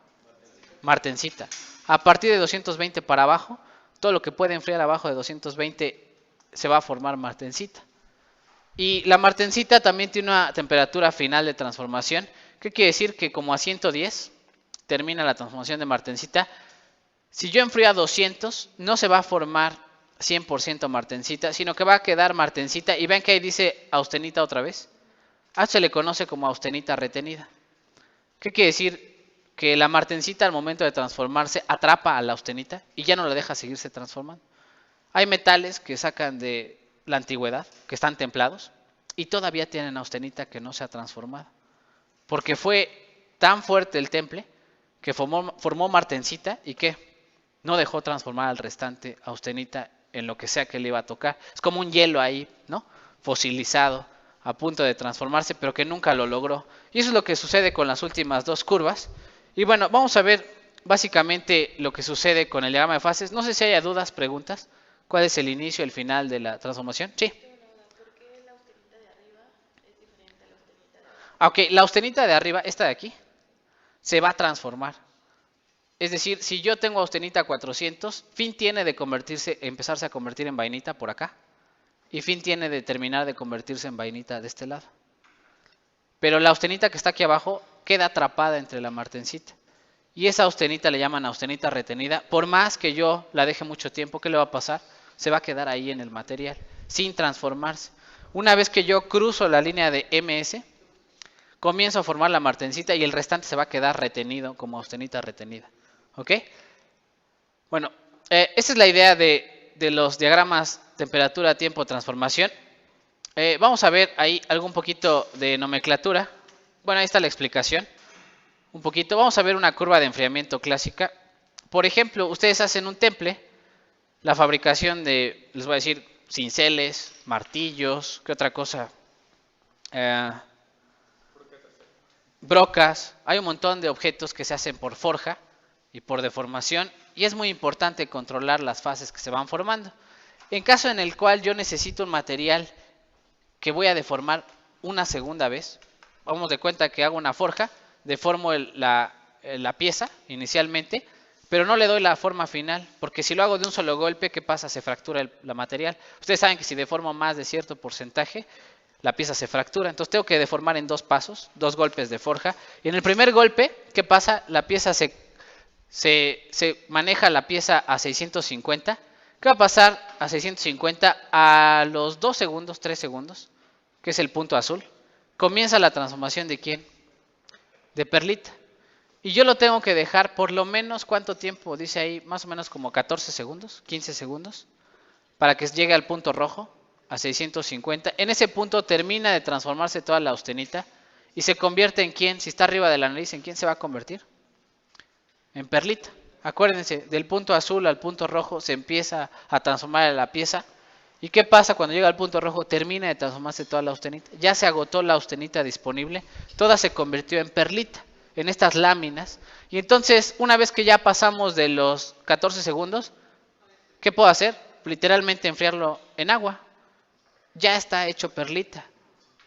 Martensita. A partir de 220 para abajo, todo lo que puede enfriar abajo de 220 se va a formar martensita. Y la martensita también tiene una temperatura final de transformación. ¿Qué quiere decir? Que como a 110 termina la transformación de martensita. Si yo enfrío a 200, no se va a formar 100% martensita, sino que va a quedar martensita. Y ven que ahí dice austenita otra vez. A esto se le conoce como austenita retenida. ¿Qué quiere decir? Que la martensita al momento de transformarse atrapa a la austenita y ya no la deja seguirse transformando. Hay metales que sacan de la antigüedad, que están templados, y todavía tienen austenita que no se ha transformado. Porque fue tan fuerte el temple que formó martensita y que no dejó transformar al restante austenita en lo que sea que le iba a tocar. Es como un hielo ahí, ¿no? Fosilizado, a punto de transformarse, pero que nunca lo logró. Y eso es lo que sucede con las últimas dos curvas. Y bueno, vamos a ver básicamente lo que sucede con el diagrama de fases. No sé si haya dudas, preguntas. ¿Cuál es el inicio y el final de la transformación? Sí. ¿Por qué la austenita de arriba es diferente a la austenita de abajo? Ok, la austenita de arriba, esta de aquí, se va a transformar. Es decir, si yo tengo austenita 400, fin tiene de empezarse a convertir en vainita por acá. Y fin tiene de terminar de convertirse en vainita de este lado. Pero la austenita que está aquí abajo queda atrapada entre la martensita. Y esa austenita le llaman austenita retenida. Por más que yo la deje mucho tiempo, ¿qué le va a pasar? Se va a quedar ahí en el material, sin transformarse. Una vez que yo cruzo la línea de MS, comienzo a formar la martensita y el restante se va a quedar retenido como austenita retenida. ¿Ok? Bueno, esa es la idea de los diagramas temperatura, tiempo, transformación. Vamos a ver ahí algún poquito de nomenclatura. Bueno, ahí está la explicación. Un poquito. Vamos a ver una curva de enfriamiento clásica. Por ejemplo, ustedes hacen un temple, la fabricación de, les voy a decir, cinceles, martillos, ¿qué otra cosa? Brocas. Hay un montón de objetos que se hacen por forja y por deformación, y es muy importante controlar las fases que se van formando. En caso en el cual yo necesito un material que voy a deformar una segunda vez, vamos de cuenta que hago una forja, deformo la pieza inicialmente, pero no le doy la forma final, porque si lo hago de un solo golpe, ¿qué pasa? Se fractura la material. Ustedes saben que si deformo más de cierto porcentaje, la pieza se fractura. Entonces tengo que deformar en dos pasos, dos golpes de forja. Y en el primer golpe, ¿qué pasa? La pieza se maneja la pieza a 650. ¿Qué va a pasar a 650? A los 2 segundos, 3 segundos, que es el punto azul, comienza la transformación de ¿quién? De perlita. Y yo lo tengo que dejar por lo menos, ¿cuánto tiempo? Dice ahí, más o menos como 14 segundos, 15 segundos, para que llegue al punto rojo, a 650. En ese punto termina de transformarse toda la austenita y se convierte en ¿quién? Si está arriba de la nariz, ¿en quién se va a convertir? En perlita. Acuérdense, del punto azul al punto rojo se empieza a transformar la pieza. ¿Y qué pasa cuando llega al punto rojo? Termina de transformarse toda la austenita. Ya se agotó la austenita disponible. Toda se convirtió en perlita, en estas láminas. Y entonces, una vez que ya pasamos de los 14 segundos, ¿qué puedo hacer? Literalmente enfriarlo en agua. Ya está hecho perlita.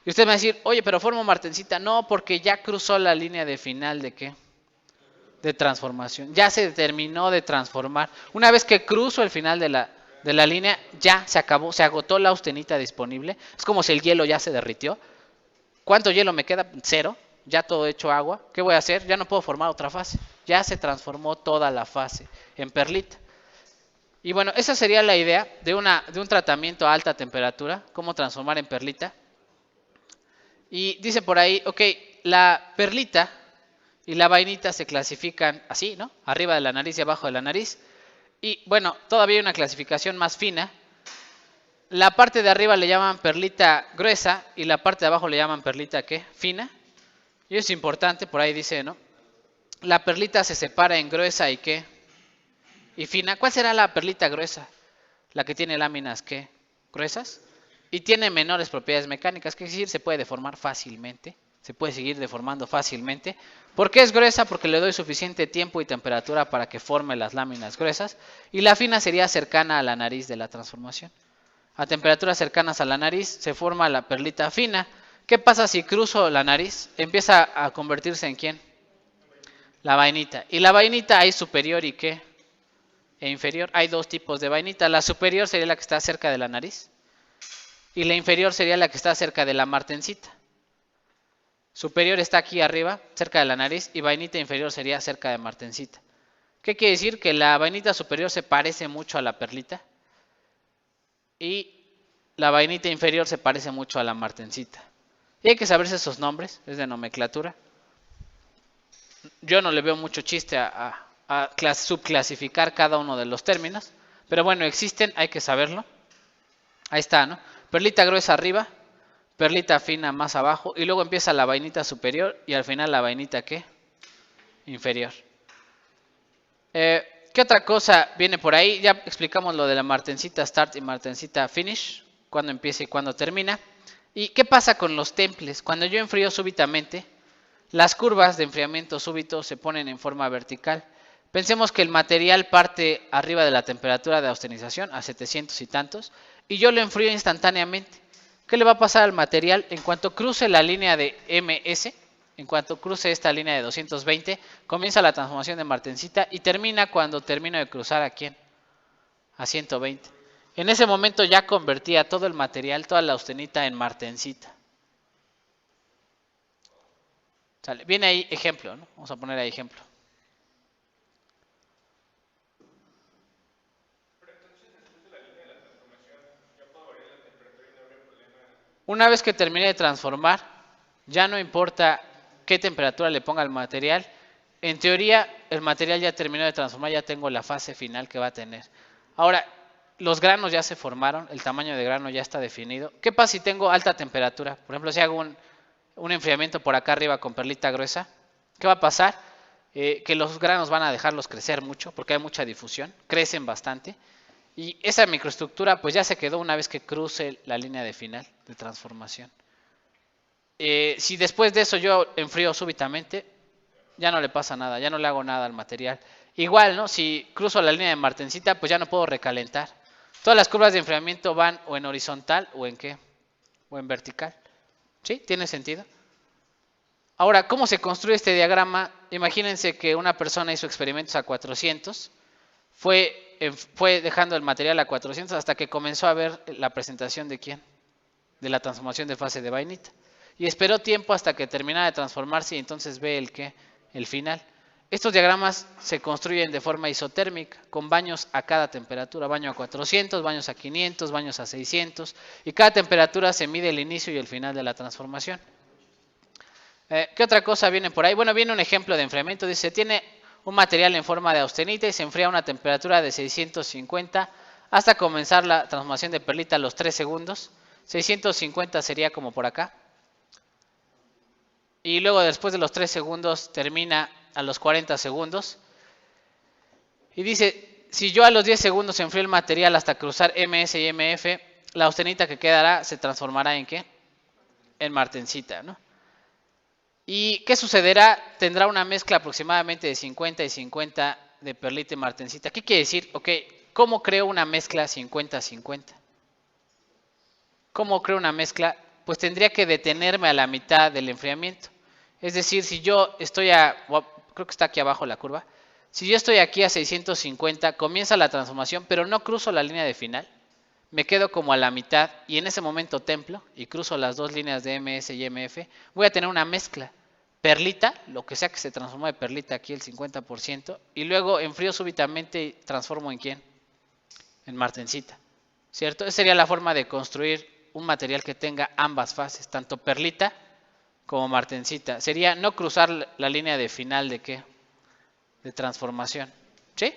Y usted me va a decir, oye, pero formo martensita. No, porque ya cruzó la línea de final de ¿qué? De transformación. Ya se terminó de transformar. Una vez que cruzo el final de la línea, ya se acabó, se agotó la austenita disponible. Es como si el hielo ya se derritió. ¿Cuánto hielo me queda? 0. Ya todo hecho agua. ¿Qué voy a hacer? Ya no puedo formar otra fase. Ya se transformó toda la fase en perlita. Y bueno, esa sería la idea de un tratamiento a alta temperatura. Cómo transformar en perlita. Y dice por ahí, ok, la perlita y la vainita se clasifican así, ¿no? Arriba de la nariz y abajo de la nariz. Y bueno, todavía hay una clasificación más fina. La parte de arriba le llaman perlita gruesa y la parte de abajo le llaman perlita ¿qué? Fina. Y es importante, por ahí dice, ¿no? la perlita se separa en gruesa y ¿qué? Y fina. ¿Cuál será la perlita gruesa? La que tiene láminas ¿qué? Gruesas. Y tiene menores propiedades mecánicas, que es decir, se puede deformar fácilmente. Se puede seguir deformando fácilmente. ¿Por qué es gruesa? Porque le doy suficiente tiempo y temperatura para que forme las láminas gruesas. Y la fina sería cercana a la nariz de la transformación. A temperaturas cercanas a la nariz se forma la perlita fina. ¿Qué pasa si cruzo la nariz? Empieza a convertirse en ¿quién? La vainita. Y la vainita hay superior y ¿qué? E inferior. Hay dos tipos de vainita. La superior sería la que está cerca de la nariz. Y la inferior sería la que está cerca de la martencita. Superior está aquí arriba, cerca de la nariz, y vainita inferior sería cerca de martencita. ¿Qué quiere decir? Que la vainita superior se parece mucho a la perlita y la vainita inferior se parece mucho a la martencita. Y hay que saberse esos nombres, es de nomenclatura. Yo no le veo mucho chiste a subclasificar cada uno de los términos, pero bueno, existen, hay que saberlo. Ahí está, ¿no? Perlita gruesa arriba, perlita fina más abajo, y luego empieza la vainita superior y al final la vainita ¿qué? Inferior. ¿Qué otra cosa viene por ahí? Ya explicamos lo de la martencita start y martencita finish, cuando empieza y cuando termina. ¿Y qué pasa con los temples? Cuando yo enfrío súbitamente, las curvas de enfriamiento súbito se ponen en forma vertical. Pensemos que el material parte arriba de la temperatura de austenización, a 700 y tantos, y yo lo enfrío instantáneamente. ¿Qué le va a pasar al material? En cuanto cruce la línea de MS, en cuanto cruce esta línea de 220, comienza la transformación de martencita y termina cuando termino de cruzar ¿a quién? A 120. En ese momento ya convertía todo el material, toda la austenita en martencita. ¿Sale? Viene ahí ejemplo, ¿no? Vamos a poner ahí ejemplo. Una vez que termine de transformar, ya no importa qué temperatura le ponga al material. En teoría, el material ya terminó de transformar, ya tengo la fase final que va a tener. Ahora, los granos ya se formaron, el tamaño de grano ya está definido. ¿Qué pasa si tengo alta temperatura? Por ejemplo, si hago un enfriamiento por acá arriba con perlita gruesa, ¿qué va a pasar? Que los granos van a dejarlos crecer mucho porque hay mucha difusión, crecen bastante. Y esa microestructura pues ya se quedó una vez que cruce la línea de final de transformación. Si después de eso yo enfrío súbitamente, ya no le pasa nada, ya no le hago nada al material. Igual, ¿no? Si cruzo la línea de martencita, pues ya no puedo recalentar. Todas las curvas de enfriamiento van o en horizontal o en ¿qué? O en vertical. ¿Sí? ¿Tiene sentido? Ahora, ¿cómo se construye este diagrama? Imagínense que una persona hizo experimentos a 400, fue dejando el material a 400 hasta que comenzó a ver la presentación de ¿quién? De la transformación de fase de vainita. Y esperó tiempo hasta que terminara de transformarse y entonces ve el ¿qué? El final. Estos diagramas se construyen de forma isotérmica, con baños a cada temperatura, baño a 400, baños a 500, baños a 600, y cada temperatura se mide el inicio y el final de la transformación. ¿Qué otra cosa viene por ahí? Bueno, viene un ejemplo de enfriamiento, dice, tiene un material en forma de austenita y se enfría a una temperatura de 650 hasta comenzar la transformación de perlita a los 3 segundos. 650 sería como por acá. Y luego después de los 3 segundos termina a los 40 segundos. Y dice, si yo a los 10 segundos enfrío el material hasta cruzar MS y MF, la austenita que quedará se transformará en ¿qué? En martencita, ¿no? ¿Y qué sucederá? Tendrá una mezcla aproximadamente de 50 y 50 de perlita y martencita. ¿Qué quiere decir? Ok, ¿cómo creo una mezcla 50-50? ¿Cómo creo una mezcla? Pues tendría que detenerme a la mitad del enfriamiento. Es decir, si yo estoy creo que está aquí abajo la curva. Si yo estoy aquí a 650, comienza la transformación, pero no cruzo la línea de final. Me quedo como a la mitad y en ese momento templo y cruzo las dos líneas de MS y MF. Voy a tener una mezcla. Perlita, lo que sea que se transformó de perlita aquí el 50%, y luego enfrío súbitamente y transformo en ¿quién? En martencita. ¿Cierto? Esa sería la forma de construir un material que tenga ambas fases, tanto perlita como martencita. Sería no cruzar la línea de final de ¿qué? De transformación. ¿Sí?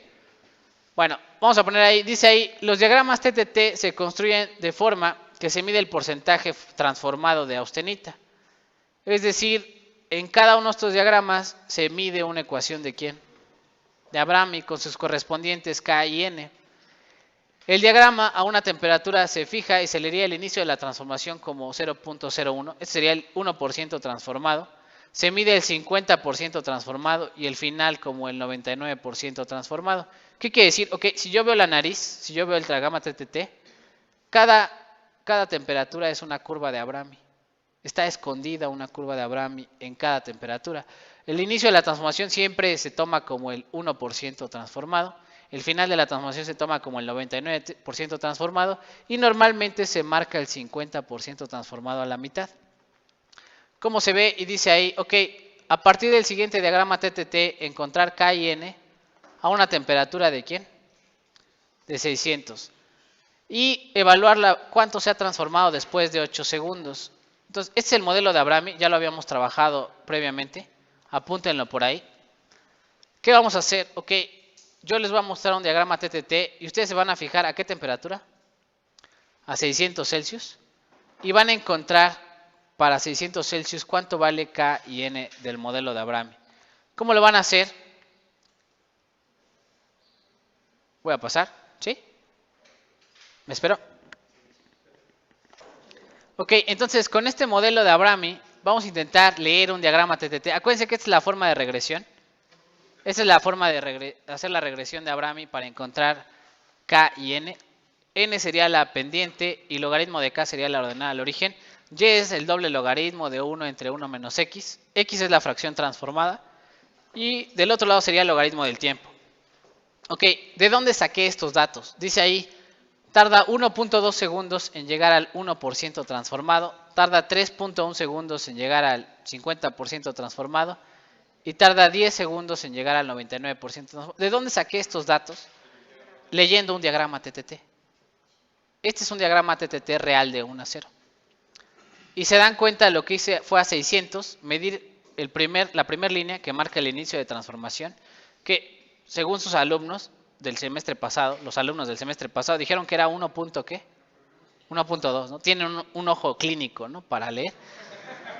Bueno, vamos a poner ahí, dice ahí, los diagramas TTT se construyen de forma que se mide el porcentaje transformado de austenita. Es decir, en cada uno de estos diagramas se mide una ecuación de ¿quién? De Abrami con sus correspondientes K y N. El diagrama a una temperatura se fija y se leería el inicio de la transformación como 0.01. Este sería el 1% transformado. Se mide el 50% transformado y el final como el 99% transformado. ¿Qué quiere decir? Ok, si yo veo la nariz, si yo veo el diagrama TTT, cada temperatura es una curva de Abrami. Está escondida una curva de Abrami en cada temperatura. El inicio de la transformación siempre se toma como el 1% transformado. El final de la transformación se toma como el 99% transformado. Y normalmente se marca el 50% transformado a la mitad. ¿Cómo se ve? Y dice ahí, ok, a partir del siguiente diagrama TTT, encontrar K y N a una temperatura de ¿quién? De 600. Y evaluar cuánto se ha transformado después de 8 segundos. Entonces, este es el modelo de Abrami, ya lo habíamos trabajado previamente, apúntenlo por ahí. ¿Qué vamos a hacer? Ok, yo les voy a mostrar un diagrama TTT y ustedes se van a fijar a qué temperatura, a 600 Celsius, y van a encontrar para 600 Celsius cuánto vale K y N del modelo de Abrami. ¿Cómo lo van a hacer? Voy a pasar, ¿sí? ¿Me espero? Ok, entonces con este modelo de Abrami vamos a intentar leer un diagrama TTT. Acuérdense que esta es la forma de regresión. Esta es la forma de hacer la regresión de Abrami para encontrar K y N. N sería la pendiente y logaritmo de K sería la ordenada al origen. Y es el doble logaritmo de 1 entre 1 menos X. X es la fracción transformada. Y del otro lado sería el logaritmo del tiempo. Ok, ¿de dónde saqué estos datos? Dice ahí, tarda 1.2 segundos en llegar al 1% transformado. Tarda 3.1 segundos en llegar al 50% transformado. Y tarda 10 segundos en llegar al 99% transformado. ¿De dónde saqué estos datos? Leyendo un diagrama TTT. Este es un diagrama TTT real de 1 a 0. Y se dan cuenta, lo que hice fue a 600, medir la primera línea que marca el inicio de transformación, que según sus alumnos del semestre pasado, los alumnos del semestre pasado dijeron que era 1.2, ¿no? Tienen un ojo clínico, ¿no? Para leer.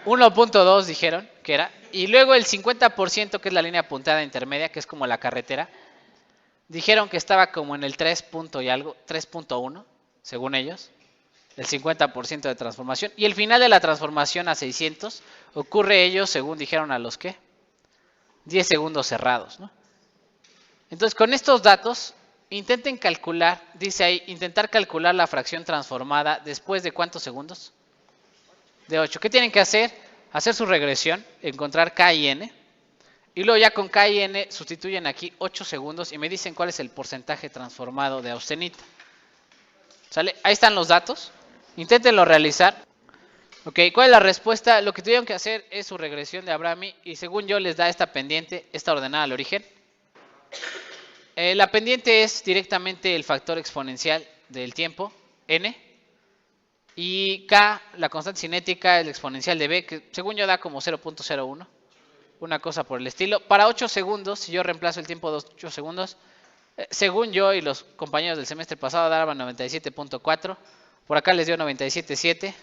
1.2 dijeron que era. Y luego el 50%, que es la línea punteada intermedia, que es como la carretera, dijeron que estaba como en el 3.1, según ellos. El 50% de transformación. Y el final de la transformación a 600 ocurre ellos, según dijeron, a los ¿qué? 10 segundos cerrados, ¿no? Entonces, con estos datos, intenten calcular, dice ahí, intentar calcular la fracción transformada después de ¿cuántos segundos? De 8. ¿Qué tienen que hacer? Hacer su regresión, encontrar K y N. Y luego ya con K y N sustituyen aquí 8 segundos y me dicen cuál es el porcentaje transformado de austenita. ¿Sale? Ahí están los datos. Inténtenlo realizar. Ok, ¿cuál es la respuesta? Lo que tuvieron que hacer es su regresión de Abrami y según yo les da esta pendiente, esta ordenada al origen. La pendiente es directamente el factor exponencial del tiempo, n, y k, la constante cinética, el exponencial de b, que según yo da como 0.01, una cosa por el estilo. Para 8 segundos, si yo reemplazo el tiempo de 8 segundos, según yo y los compañeros del semestre pasado daban 97.4, por acá les dio 97.7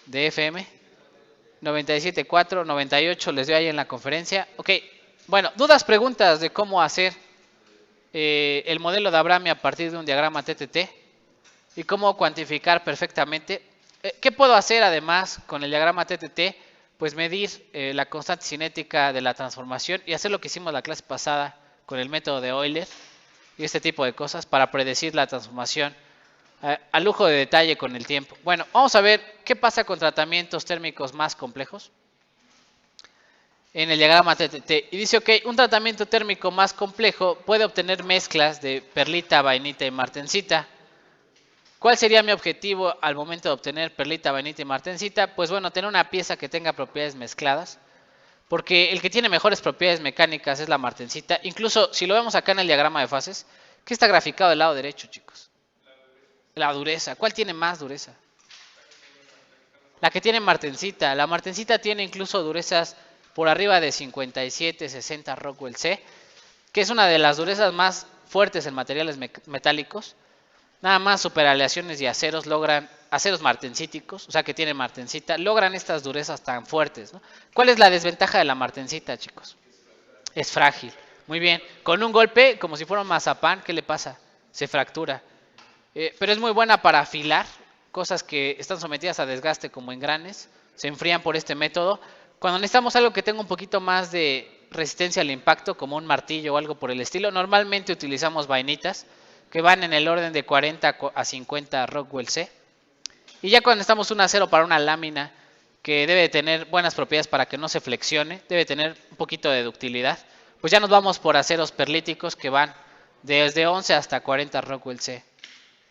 de FM, 97.4, 98 les dio ahí en la conferencia. Ok, bueno, dudas, preguntas de cómo hacer el modelo de Abrami a partir de un diagrama TTT y cómo cuantificar perfectamente. ¿Qué puedo hacer además con el diagrama TTT? Pues medir la constante cinética de la transformación y hacer lo que hicimos la clase pasada con el método de Euler y este tipo de cosas para predecir la transformación a lujo de detalle con el tiempo. Bueno, vamos a ver qué pasa con tratamientos térmicos más complejos en el diagrama TTT. Y dice, ok, un tratamiento térmico más complejo puede obtener mezclas de perlita, vainita y martensita. ¿Cuál sería mi objetivo al momento de obtener perlita, vainita y martensita? Pues bueno, tener una pieza que tenga propiedades mezcladas, porque el que tiene mejores propiedades mecánicas es la martensita. Incluso si lo vemos acá en el diagrama de fases, ¿qué está graficado del lado derecho, chicos? La dureza. ¿Cuál tiene más dureza? La que tiene martensita. La martensita tiene incluso durezas por arriba de 57, 60 Rockwell C, que es una de las durezas más fuertes en materiales metálicos. nada más superaleaciones y aceros logran, aceros martensíticos, o sea que tienen martensita, logran estas durezas tan fuertes, ¿no? ¿Cuál es la desventaja de la martensita, chicos? Es frágil. Muy bien. Con un golpe, como si fuera un mazapán, ¿qué le pasa? Se fractura. Pero es muy buena para afilar cosas que están sometidas a desgaste como engranes. Se enfrían por este método. Cuando necesitamos algo que tenga un poquito más de resistencia al impacto, como un martillo o algo por el estilo, normalmente utilizamos vainitas que van en el orden de 40 a 50 Rockwell C. Y ya cuando necesitamos un acero para una lámina que debe tener buenas propiedades para que no se flexione, debe tener un poquito de ductilidad, pues ya nos vamos por aceros perlíticos que van desde 11 hasta 40 Rockwell C.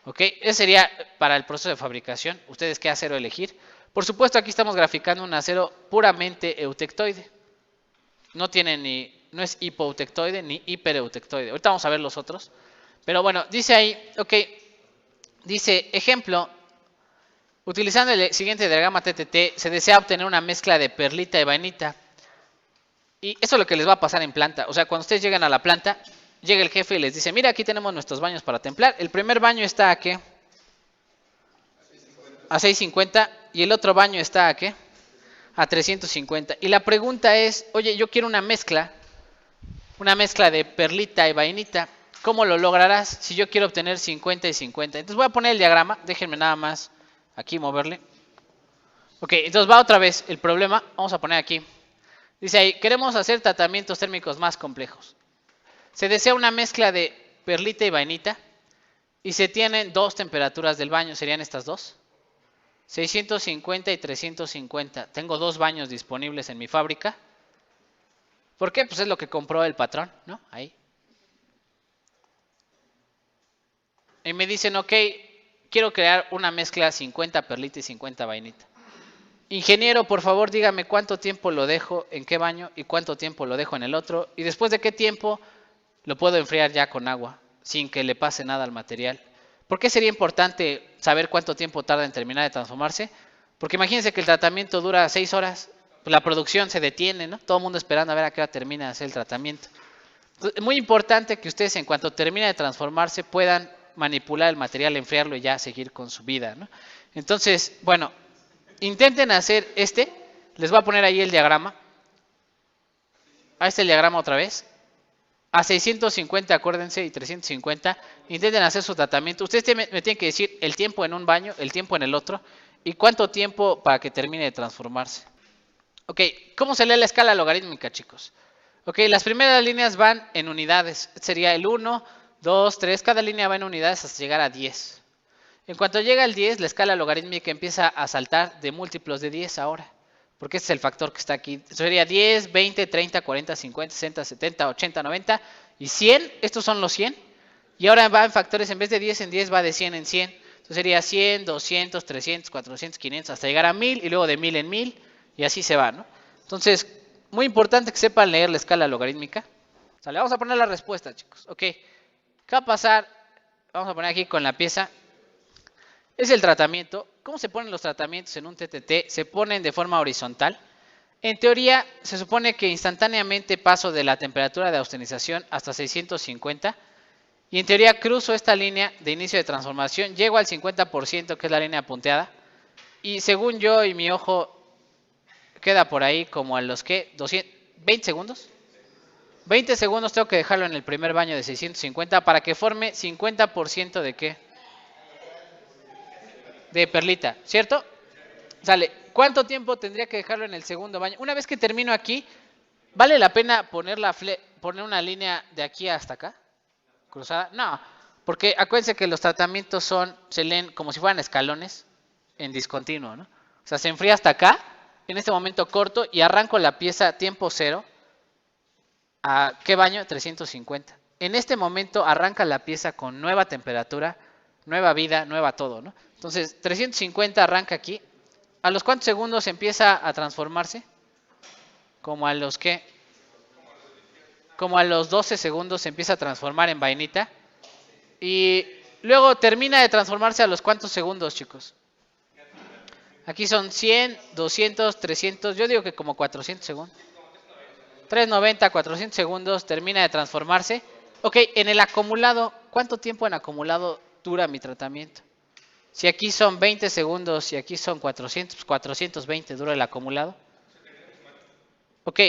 ¿Ok? Ese sería para el proceso de fabricación. ¿Ustedes qué acero elegir? Por supuesto, aquí estamos graficando un acero puramente eutectoide. No es hipoeutectoide ni hipereutectoide. Ahorita vamos a ver los otros. Pero bueno, dice ahí, ok, dice, ejemplo, utilizando el siguiente diagrama TTT, se desea obtener una mezcla de perlita y vainita. Y eso es lo que les va a pasar en planta. O sea, cuando ustedes llegan a la planta, llega el jefe y les dice, mira, aquí tenemos nuestros baños para templar. El primer baño está ¿a qué? A 650. Y el otro baño está ¿a qué? A 350. Y la pregunta es, oye, yo quiero una mezcla de perlita y vainita. ¿Cómo lo lograrás si yo quiero obtener 50 y 50? Entonces voy a poner el diagrama. Déjenme nada más aquí moverle. Ok, entonces va otra vez el problema. Vamos a poner aquí. Dice ahí, queremos hacer tratamientos térmicos más complejos. Se desea una mezcla de perlita y vainita y se tienen dos temperaturas del baño. ¿Serían estas dos? 650 y 350. Tengo dos baños disponibles en mi fábrica. ¿Por qué? Pues es lo que compró el patrón, ¿no? Ahí. Y me dicen, ok, quiero crear una mezcla 50 perlita y 50 vainita. Ingeniero, por favor, dígame cuánto tiempo lo dejo en qué baño y cuánto tiempo lo dejo en el otro. Y después de qué tiempo lo puedo enfriar ya con agua, sin que le pase nada al material. ¿Por qué sería importante saber cuánto tiempo tarda en terminar de transformarse? Porque imagínense que el tratamiento dura 6 horas, pues la producción se detiene, ¿no? Todo el mundo esperando a ver a qué hora termina de hacer el tratamiento. Entonces, es muy importante que ustedes en cuanto termine de transformarse puedan manipular el material, enfriarlo y ya seguir con su vida, ¿no? Entonces, bueno, intenten hacer les voy a poner ahí el diagrama. Ahí está el diagrama otra vez. A 650, acuérdense, y 350, intenten hacer su tratamiento. Ustedes me tienen que decir el tiempo en un baño, el tiempo en el otro, y cuánto tiempo para que termine de transformarse. Ok, ¿cómo se lee la escala logarítmica, chicos? Ok, las primeras líneas van en unidades. Sería el 1, 2, 3, cada línea va en unidades hasta llegar a 10. En cuanto llega al 10, la escala logarítmica empieza a saltar de múltiplos de 10 ahora. Porque este es el factor que está aquí. Sería 10, 20, 30, 40, 50, 60, 70, 80, 90 y 100. Estos son los 100. Y ahora va en factores, en vez de 10 en 10, va de 100 en 100. Entonces sería 100, 200, 300, 400, 500, hasta llegar a 1000 y luego de 1000 en 1000. Y así se va, ¿no? Entonces, muy importante que sepan leer la escala logarítmica. ¿Sale? Vamos a poner la respuesta, chicos. Ok. ¿Qué va a pasar? Vamos a poner aquí con la pieza. Es el tratamiento. ¿Cómo se ponen los tratamientos en un TTT? Se ponen de forma horizontal. En teoría, se supone que instantáneamente paso de la temperatura de austenización hasta 650. Y en teoría cruzo esta línea de inicio de transformación. Llego al 50%, que es la línea punteada. Y según yo y mi ojo, queda por ahí como a los que 20 segundos. 20 segundos tengo que dejarlo en el primer baño de 650 para que forme 50% de ¿qué? De perlita, ¿cierto? Sale. ¿Cuánto tiempo tendría que dejarlo en el segundo baño? Una vez que termino aquí, ¿vale la pena poner una línea de aquí hasta acá? ¿Cruzada? No, porque acuérdense que los tratamientos se leen como si fueran escalones en discontinuo, ¿no? O sea, se enfría hasta acá, en este momento corto, y arranco la pieza tiempo cero. ¿A qué baño? 350. En este momento arranca la pieza con nueva temperatura, nueva vida, nueva todo, ¿no? Entonces, 350 arranca aquí. ¿A los cuántos segundos empieza a transformarse? Como a los ¿qué? Como a los 12 segundos se empieza a transformar en vainita. Y luego termina de transformarse a los cuántos segundos, chicos. Aquí son 100, 200, 300, yo digo que como 400 segundos. 390, 400 segundos, termina de transformarse. Ok, en el acumulado, ¿cuánto tiempo en acumulado dura mi tratamiento. Si aquí son 20 segundos y aquí son 400, pues 420 dura el acumulado. Ok,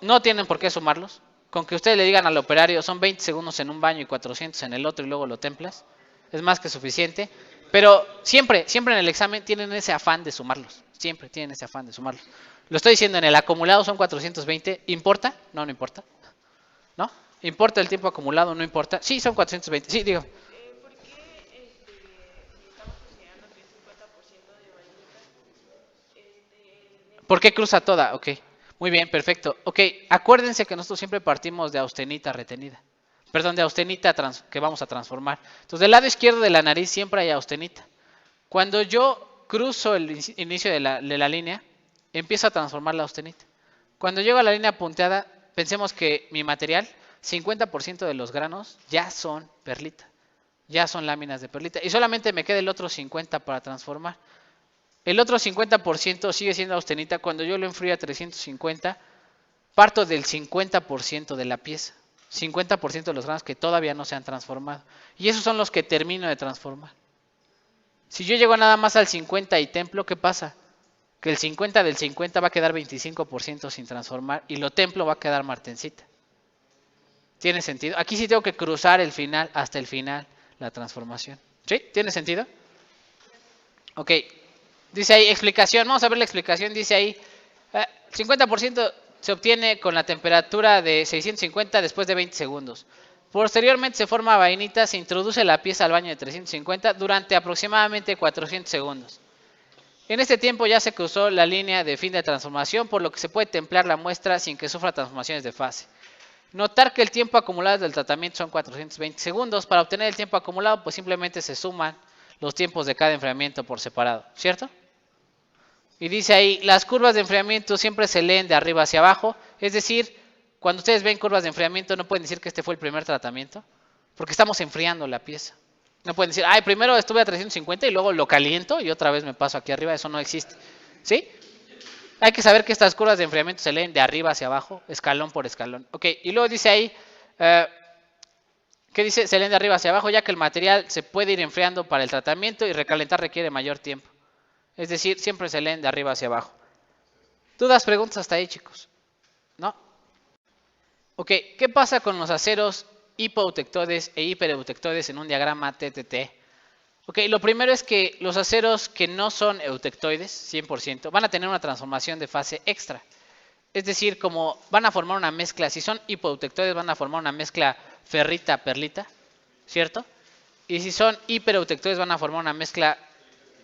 no tienen por qué sumarlos. Con que ustedes le digan al operario, son 20 segundos en un baño y 400 en el otro y luego lo templas, es más que suficiente. Pero siempre en el examen tienen ese afán de sumarlos. Siempre tienen ese afán de sumarlos. Lo estoy diciendo, en el acumulado son 420. ¿Importa? No, no importa. ¿No? ¿Importa el tiempo acumulado? No importa. Sí, son 420. Sí, digo. ¿Por qué si estamos considerando que es 50% de vainilla, ¿Por qué cruza toda? Ok. Muy bien, perfecto. Ok, acuérdense que nosotros siempre partimos de austenita retenida. Perdón, de austenita que vamos a transformar. Entonces, del lado izquierdo de la nariz siempre hay austenita. Cuando yo cruzo el inicio de la línea, empiezo a transformar la austenita. Cuando llego a la línea punteada, pensemos que mi material, 50% de los granos ya son perlita. Ya son láminas de perlita. Y solamente me queda el otro 50% para transformar. El otro 50% sigue siendo austenita. Cuando yo lo enfrío a 350, parto del 50% de la pieza. 50% de los granos que todavía no se han transformado. Y esos son los que termino de transformar. Si yo llego nada más al 50 y templo, ¿qué pasa? Que el 50 del 50 va a quedar 25% sin transformar y lo templo va a quedar martencita. ¿Tiene sentido? Aquí sí tengo que cruzar el final hasta el final, la transformación. ¿Sí? ¿Tiene sentido? Ok. Dice ahí, explicación. Vamos a ver la explicación. Dice ahí, 50% se obtiene con la temperatura de 650 después de 20 segundos. Posteriormente se forma vainita, se introduce la pieza al baño de 350 durante aproximadamente 400 segundos. En este tiempo ya se cruzó la línea de fin de transformación, por lo que se puede templar la muestra sin que sufra transformaciones de fase. Notar que el tiempo acumulado del tratamiento son 420 segundos. Para obtener el tiempo acumulado, pues simplemente se suman los tiempos de cada enfriamiento por separado, ¿cierto? Y dice ahí, las curvas de enfriamiento siempre se leen de arriba hacia abajo, es decir, cuando ustedes ven curvas de enfriamiento no pueden decir que este fue el primer tratamiento, porque estamos enfriando la pieza. No pueden decir, ay, primero estuve a 350 y luego lo caliento y otra vez me paso aquí arriba, eso no existe. ¿Sí? Hay que saber que estas curvas de enfriamiento se leen de arriba hacia abajo, escalón por escalón. Ok, y luego dice ahí, ¿qué dice? Se leen de arriba hacia abajo, ya que el material se puede ir enfriando para el tratamiento y recalentar requiere mayor tiempo. Es decir, siempre se leen de arriba hacia abajo. ¿Dudas, preguntas hasta ahí, chicos? ¿No? Ok, ¿qué pasa con los aceros hipoeutectoides e hipereutectoides en un diagrama TTT? Ok, lo primero es que los aceros que no son eutectoides, 100%, van a tener una transformación de fase extra. Es decir, como van a formar una mezcla, si son hipoeutectoides van a formar una mezcla ferrita-perlita, ¿cierto? Y si son hipereutectoides van a formar una mezcla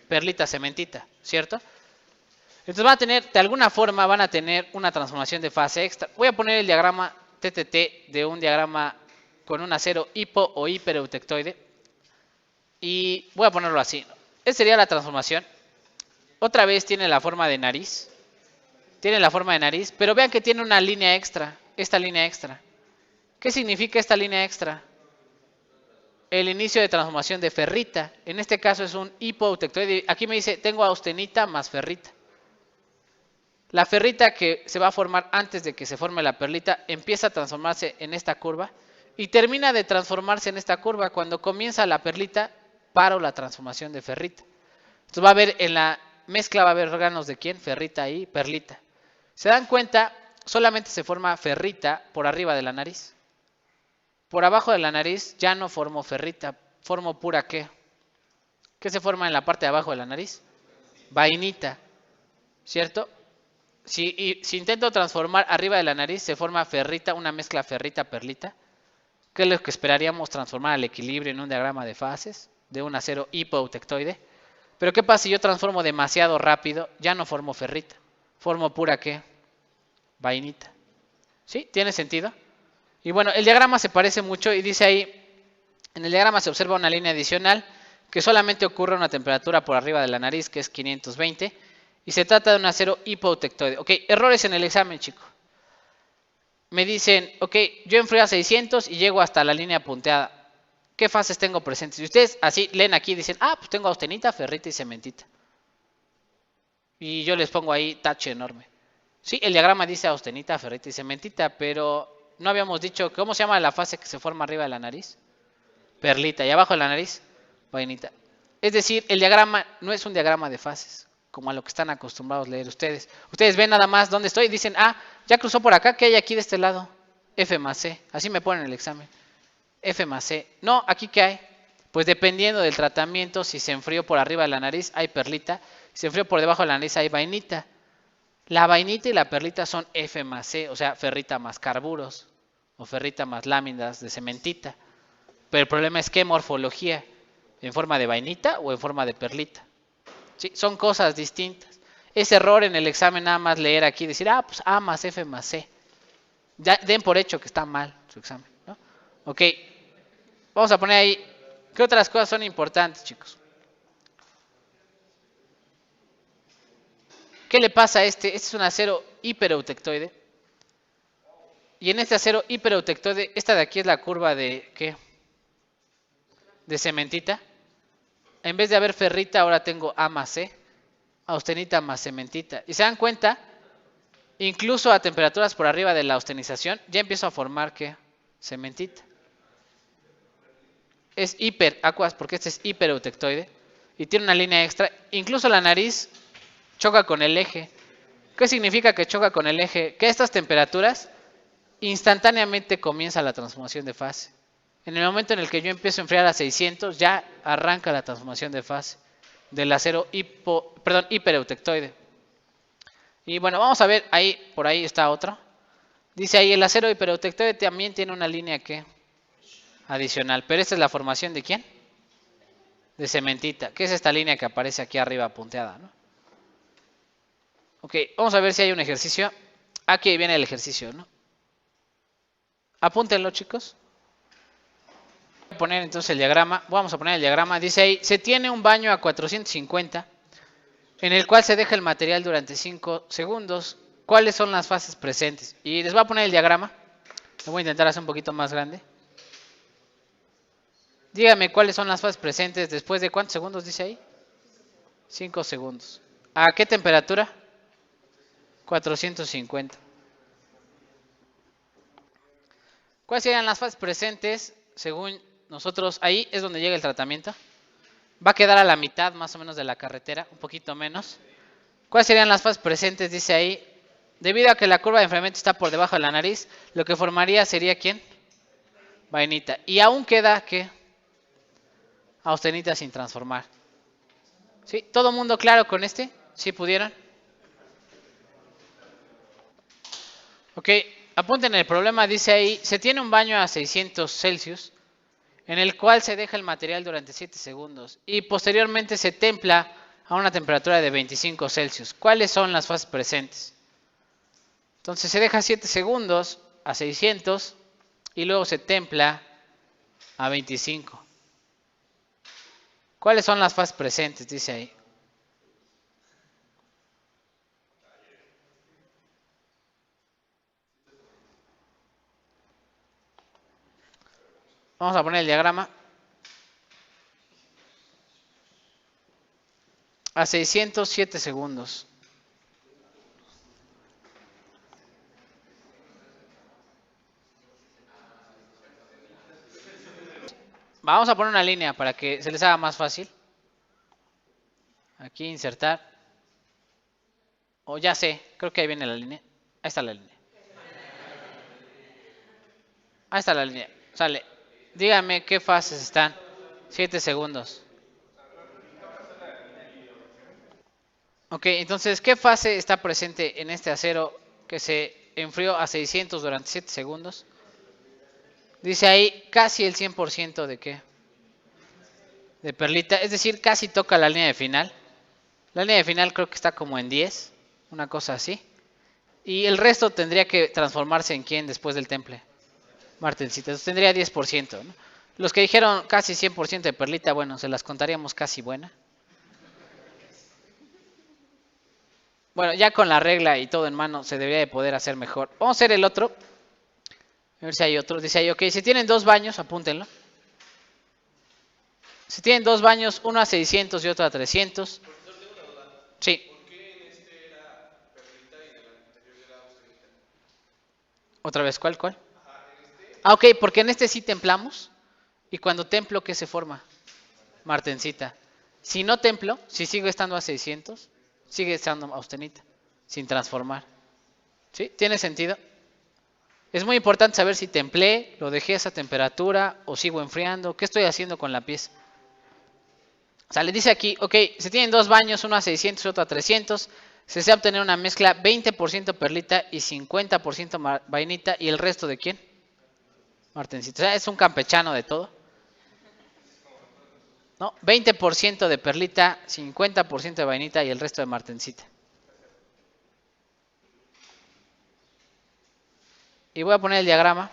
perlita-cementita, ¿cierto? Entonces van a tener, de alguna forma van a tener una transformación de fase extra. Voy a poner el diagrama TTT de un diagrama con un acero hipo o hipereutectoide. Y voy a ponerlo así. Esta sería la transformación. Otra vez tiene la forma de nariz. Tiene la forma de nariz, pero vean que tiene una línea extra. Esta línea extra. ¿Qué significa esta línea extra? El inicio de transformación de ferrita. En este caso es un hipoeutectoide. Aquí me dice, tengo austenita más ferrita. La ferrita que se va a formar antes de que se forme la perlita empieza a transformarse en esta curva y termina de transformarse en esta curva. Cuando comienza la perlita, paro la transformación de ferrita. Entonces va a haber en la mezcla, va a haber órganos de quién, ferrita y perlita. ¿Se dan cuenta? Solamente se forma ferrita por arriba de la nariz. Por abajo de la nariz ya no formo ferrita, formo pura ¿qué? ¿Qué se forma en la parte de abajo de la nariz? Vainita, ¿cierto? Si intento transformar arriba de la nariz, se forma ferrita, una mezcla ferrita-perlita, que es lo que esperaríamos transformar al equilibrio en un diagrama de fases de un acero hipoeutectoide. Pero ¿qué pasa si yo transformo demasiado rápido? Ya no formo ferrita, formo pura ¿qué? Vainita. ¿Sí? ¿Tiene sentido? Y bueno, el diagrama se parece mucho y dice ahí, en el diagrama se observa una línea adicional que solamente ocurre a una temperatura por arriba de la nariz, que es 520, y se trata de un acero hipoeutectoide. Ok, errores en el examen, chicos. Me dicen, ok, yo enfrío a 600 y llego hasta la línea punteada. ¿Qué fases tengo presentes? Y ustedes así leen aquí y dicen, pues tengo austenita, ferrita y cementita. Y yo les pongo ahí tache enorme. Sí, el diagrama dice austenita, ferrita y cementita, pero no habíamos dicho, ¿cómo se llama la fase que se forma arriba de la nariz? perlita. Y abajo de la nariz, vainita. Es decir, el diagrama no es un diagrama de fases, como a lo que están acostumbrados a leer ustedes. Ustedes ven nada más dónde estoy y dicen, ah, ya cruzó por acá, ¿qué hay aquí de este lado? F más C. Así me ponen en el examen. F más C. No, ¿aquí qué hay? Pues dependiendo del tratamiento, si se enfrió por arriba de la nariz, hay perlita. Si se enfrió por debajo de la nariz, hay vainita. La vainita y la perlita son F más C, o sea, ferrita más carburos, o ferrita más láminas de cementita. Pero el problema es qué morfología, en forma de vainita o en forma de perlita. ¿Sí? Son cosas distintas. Es error en el examen nada más leer aquí y decir, ah, pues A más F más C. Ya den por hecho que está mal su examen, ¿no? Ok, vamos a poner ahí, ¿qué otras cosas son importantes, chicos? ¿Qué le pasa a este? Este es un acero hipereutectoide. Y en este acero hipereutectoide, esta de aquí es la curva de, ¿qué? De cementita. En vez de haber ferrita, ahora tengo A más C, austenita más cementita. Y se dan cuenta, incluso a temperaturas por arriba de la austenización, ya empiezo a formar, ¿qué? Cementita. Es hiperacuas porque este es hipereutectoide y tiene una línea extra. Incluso la nariz choca con el eje. ¿Qué significa que choca con el eje? Que a estas temperaturas instantáneamente comienza la transformación de fase. En el momento en el que yo empiezo a enfriar a 600, ya arranca la transformación de fase del acero hipereutectoide. Y bueno, vamos a ver, ahí, por ahí está otro. Dice ahí, el acero hipereutectoide también tiene una línea que adicional. Pero esta es la formación de ¿quién? De cementita, que es esta línea que aparece aquí arriba punteada, ¿no? Ok, vamos a ver si hay un ejercicio. Aquí viene el ejercicio, ¿no? Apúntenlo, chicos. Voy a poner entonces el diagrama. Vamos a poner el diagrama. Dice ahí, se tiene un baño a 450 en el cual se deja el material durante 5 segundos. ¿Cuáles son las fases presentes? Y les voy a poner el diagrama. Lo voy a intentar hacer un poquito más grande. Dígame cuáles son las fases presentes después de ¿cuántos segundos dice ahí? 5 segundos. ¿A qué temperatura? 450. ¿Cuáles serían las fases presentes según nosotros? Ahí es donde llega el tratamiento. Va a quedar a la mitad más o menos de la carretera, un poquito menos. ¿Cuáles serían las fases presentes? Dice ahí. Debido a que la curva de enfriamiento está por debajo de la nariz, lo que formaría sería ¿quién? Vainita. Y aún queda ¿qué? Austenita sin transformar. ¿Sí? ¿Todo mundo claro con este? ¿Sí pudieron? Ok, apunten el problema, dice ahí, se tiene un baño a 600 Celsius en el cual se deja el material durante 7 segundos y posteriormente se templa a una temperatura de 25 Celsius. ¿Cuáles son las fases presentes? Entonces se deja 7 segundos a 600 y luego se templa a 25. ¿Cuáles son las fases presentes? Dice ahí. Vamos a poner el diagrama. A 607 segundos. Vamos a poner una línea para que se les haga más fácil. Aquí insertar. O ya sé, creo que ahí viene la línea. Ahí está la línea. Ahí está la línea. Sale. Dígame qué fases están. 7 segundos. Ok, entonces, ¿qué fase está presente en este acero que se enfrió a 600 durante 7 segundos? Dice ahí casi el 100% de ¿qué? De perlita, es decir, casi toca la línea de final. La línea de final creo que está como en 10, una cosa así. Y el resto tendría que transformarse en ¿quién después del temple? Martencita, entonces tendría 10%, ¿no? Los que dijeron casi 100% de perlita, bueno, se las contaríamos casi buena. Bueno, ya con la regla y todo en mano se debería de poder hacer mejor. Vamos a hacer el otro. A ver si hay otro. Dice ahí, ok, si tienen 2 baños, apúntenlo. Si tienen 2 baños, uno a 600 y otro a 300. Sí. ¿Por qué en este era perlita y en el anterior era austenita? ¿Otra vez cuál? Ah, ok, porque en este sí templamos Y cuando templo, ¿qué se forma? Martensita. Si no templo, si sigo estando a 600, sigue estando austenita, sin transformar. ¿Sí? ¿Tiene sentido? Es muy importante saber si templé, lo dejé a esa temperatura o sigo enfriando. ¿Qué estoy haciendo con la pieza? O sea, le dice aquí, ok, se tienen dos baños, uno a 600 y otro a 300. Se desea obtener una mezcla 20% perlita y 50% vainita. ¿Y el resto de quién? Martensita. O sea, es un campechano de todo. ¿No? 20% de perlita, 50% de vainita y el resto de martensita. Y voy a poner el diagrama.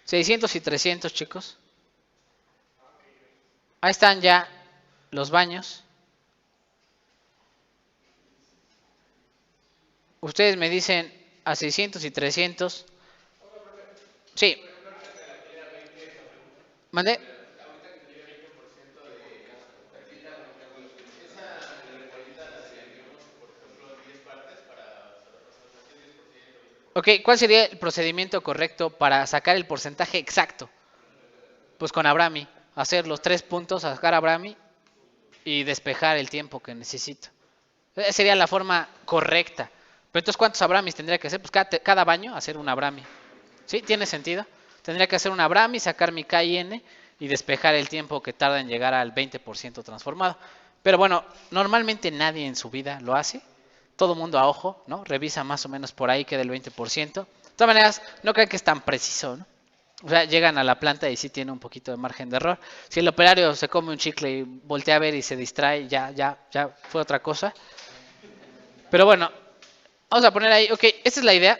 600 y 300, chicos. Ahí están ya los baños. Ustedes me dicen a 600 y 300. Sí. ¿Mande? Ok, ¿cuál sería el procedimiento correcto para sacar el porcentaje exacto? Pues con Abrami, hacer los 3 puntos, sacar Abrami y despejar el tiempo que necesito. Esa sería la forma correcta. Pero entonces, ¿cuántos Abramis tendría que hacer? Pues cada baño hacer un Abrami. ¿Sí? ¿Tiene sentido? Tendría que hacer un Abrami, sacar mi K y N y despejar el tiempo que tarda en llegar al 20% transformado. Pero bueno, normalmente nadie en su vida lo hace. Todo mundo a ojo, ¿no? Revisa más o menos por ahí que del 20%. De todas maneras, no crean que es tan preciso, ¿no? O sea, llegan a la planta y sí tiene un poquito de margen de error. Si el operario se come un chicle y voltea a ver y se distrae, ya fue otra cosa. Pero bueno, vamos a poner ahí, ok, esta es la idea.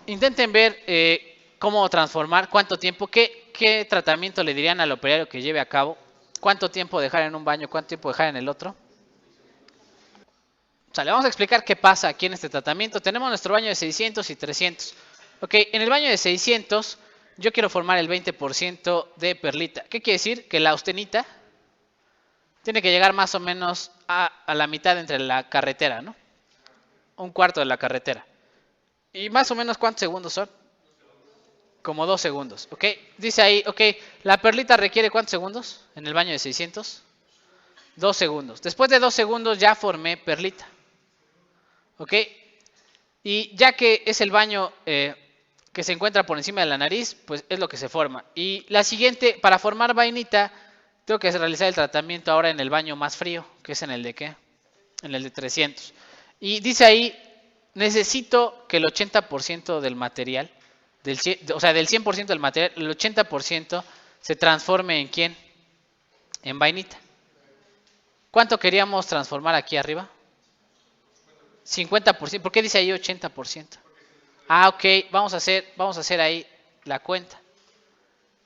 Intenten ver cómo transformar, cuánto tiempo, qué tratamiento le dirían al operario que lleve a cabo, cuánto tiempo dejar en un baño, cuánto tiempo dejar en el otro. O sea, le vamos a explicar qué pasa aquí en este tratamiento. Tenemos nuestro baño de 600 y 300. Ok, en el baño de 600 yo quiero formar el 20% de perlita. ¿Qué quiere decir? Que la austenita tiene que llegar más o menos a la mitad entre la carretera, ¿no? Un cuarto de la carretera. ¿Y más o menos cuántos segundos son? Como 2 segundos, ¿ok? Dice ahí, ok, la perlita requiere ¿cuántos segundos? En el baño de 600. 2 segundos. Después de 2 segundos ya formé perlita. ¿Ok? Y ya que es el baño que se encuentra por encima de la nariz, pues es lo que se forma. Y la siguiente, para formar vainita, tengo que realizar el tratamiento ahora en el baño más frío, que es en el de ¿qué? En el de 300. Y dice ahí, necesito que el 80% del material, o sea, del 100% del material, el 80% se transforme en ¿quién? En vainita. ¿Cuánto queríamos transformar aquí arriba? 50%. ¿Por qué dice ahí 80%? Ah, ok, vamos a hacer ahí la cuenta.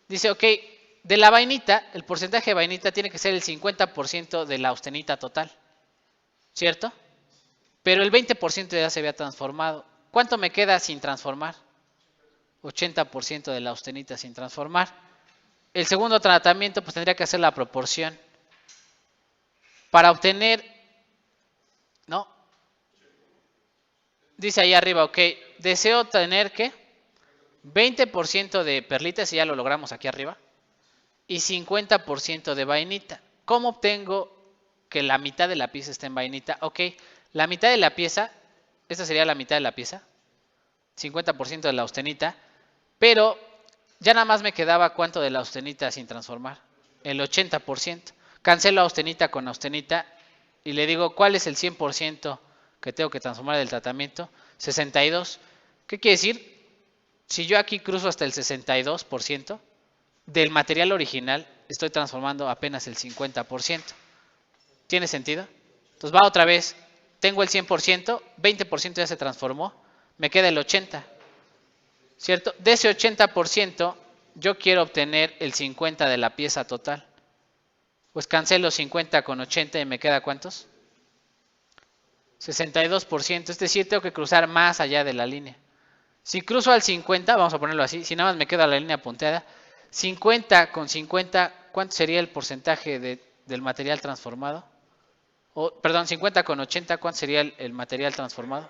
Dice, ok, de la vainita, el porcentaje de vainita tiene que ser el 50% de la austenita total. ¿Cierto? Pero el 20% ya se había transformado. ¿Cuánto me queda sin transformar? 80% de la austenita sin transformar. El segundo tratamiento, pues tendría que hacer la proporción. Para obtener, ¿no? Dice ahí arriba, ok, deseo tener, ¿qué? 20% de perlitas, y ya lo logramos aquí arriba, y 50% de vainita. ¿Cómo obtengo que la mitad de la pieza esté en vainita? Ok, la mitad de la pieza, esta sería la mitad de la pieza, 50% de la austenita, pero ya nada más me quedaba ¿cuánto de la austenita sin transformar? El 80%. Cancelo austenita con austenita y le digo, ¿cuál es el 100% que tengo que transformar del tratamiento? 62. ¿Qué quiere decir? Si yo aquí cruzo hasta el 62% del material original, estoy transformando apenas el 50%. ¿Tiene sentido? Entonces va otra vez. Tengo el 100%, 20% ya se transformó, me queda el 80%. ¿Cierto? De ese 80%, yo quiero obtener el 50% de la pieza total. Pues cancelo 50 con 80 y me queda ¿cuántos? 62%, es decir, tengo que cruzar más allá de la línea. Si cruzo al 50, vamos a ponerlo así, si nada más me queda la línea punteada, 50 con 50, ¿cuánto sería el porcentaje del material transformado? Perdón, 50 con 80, ¿cuánto sería el material transformado?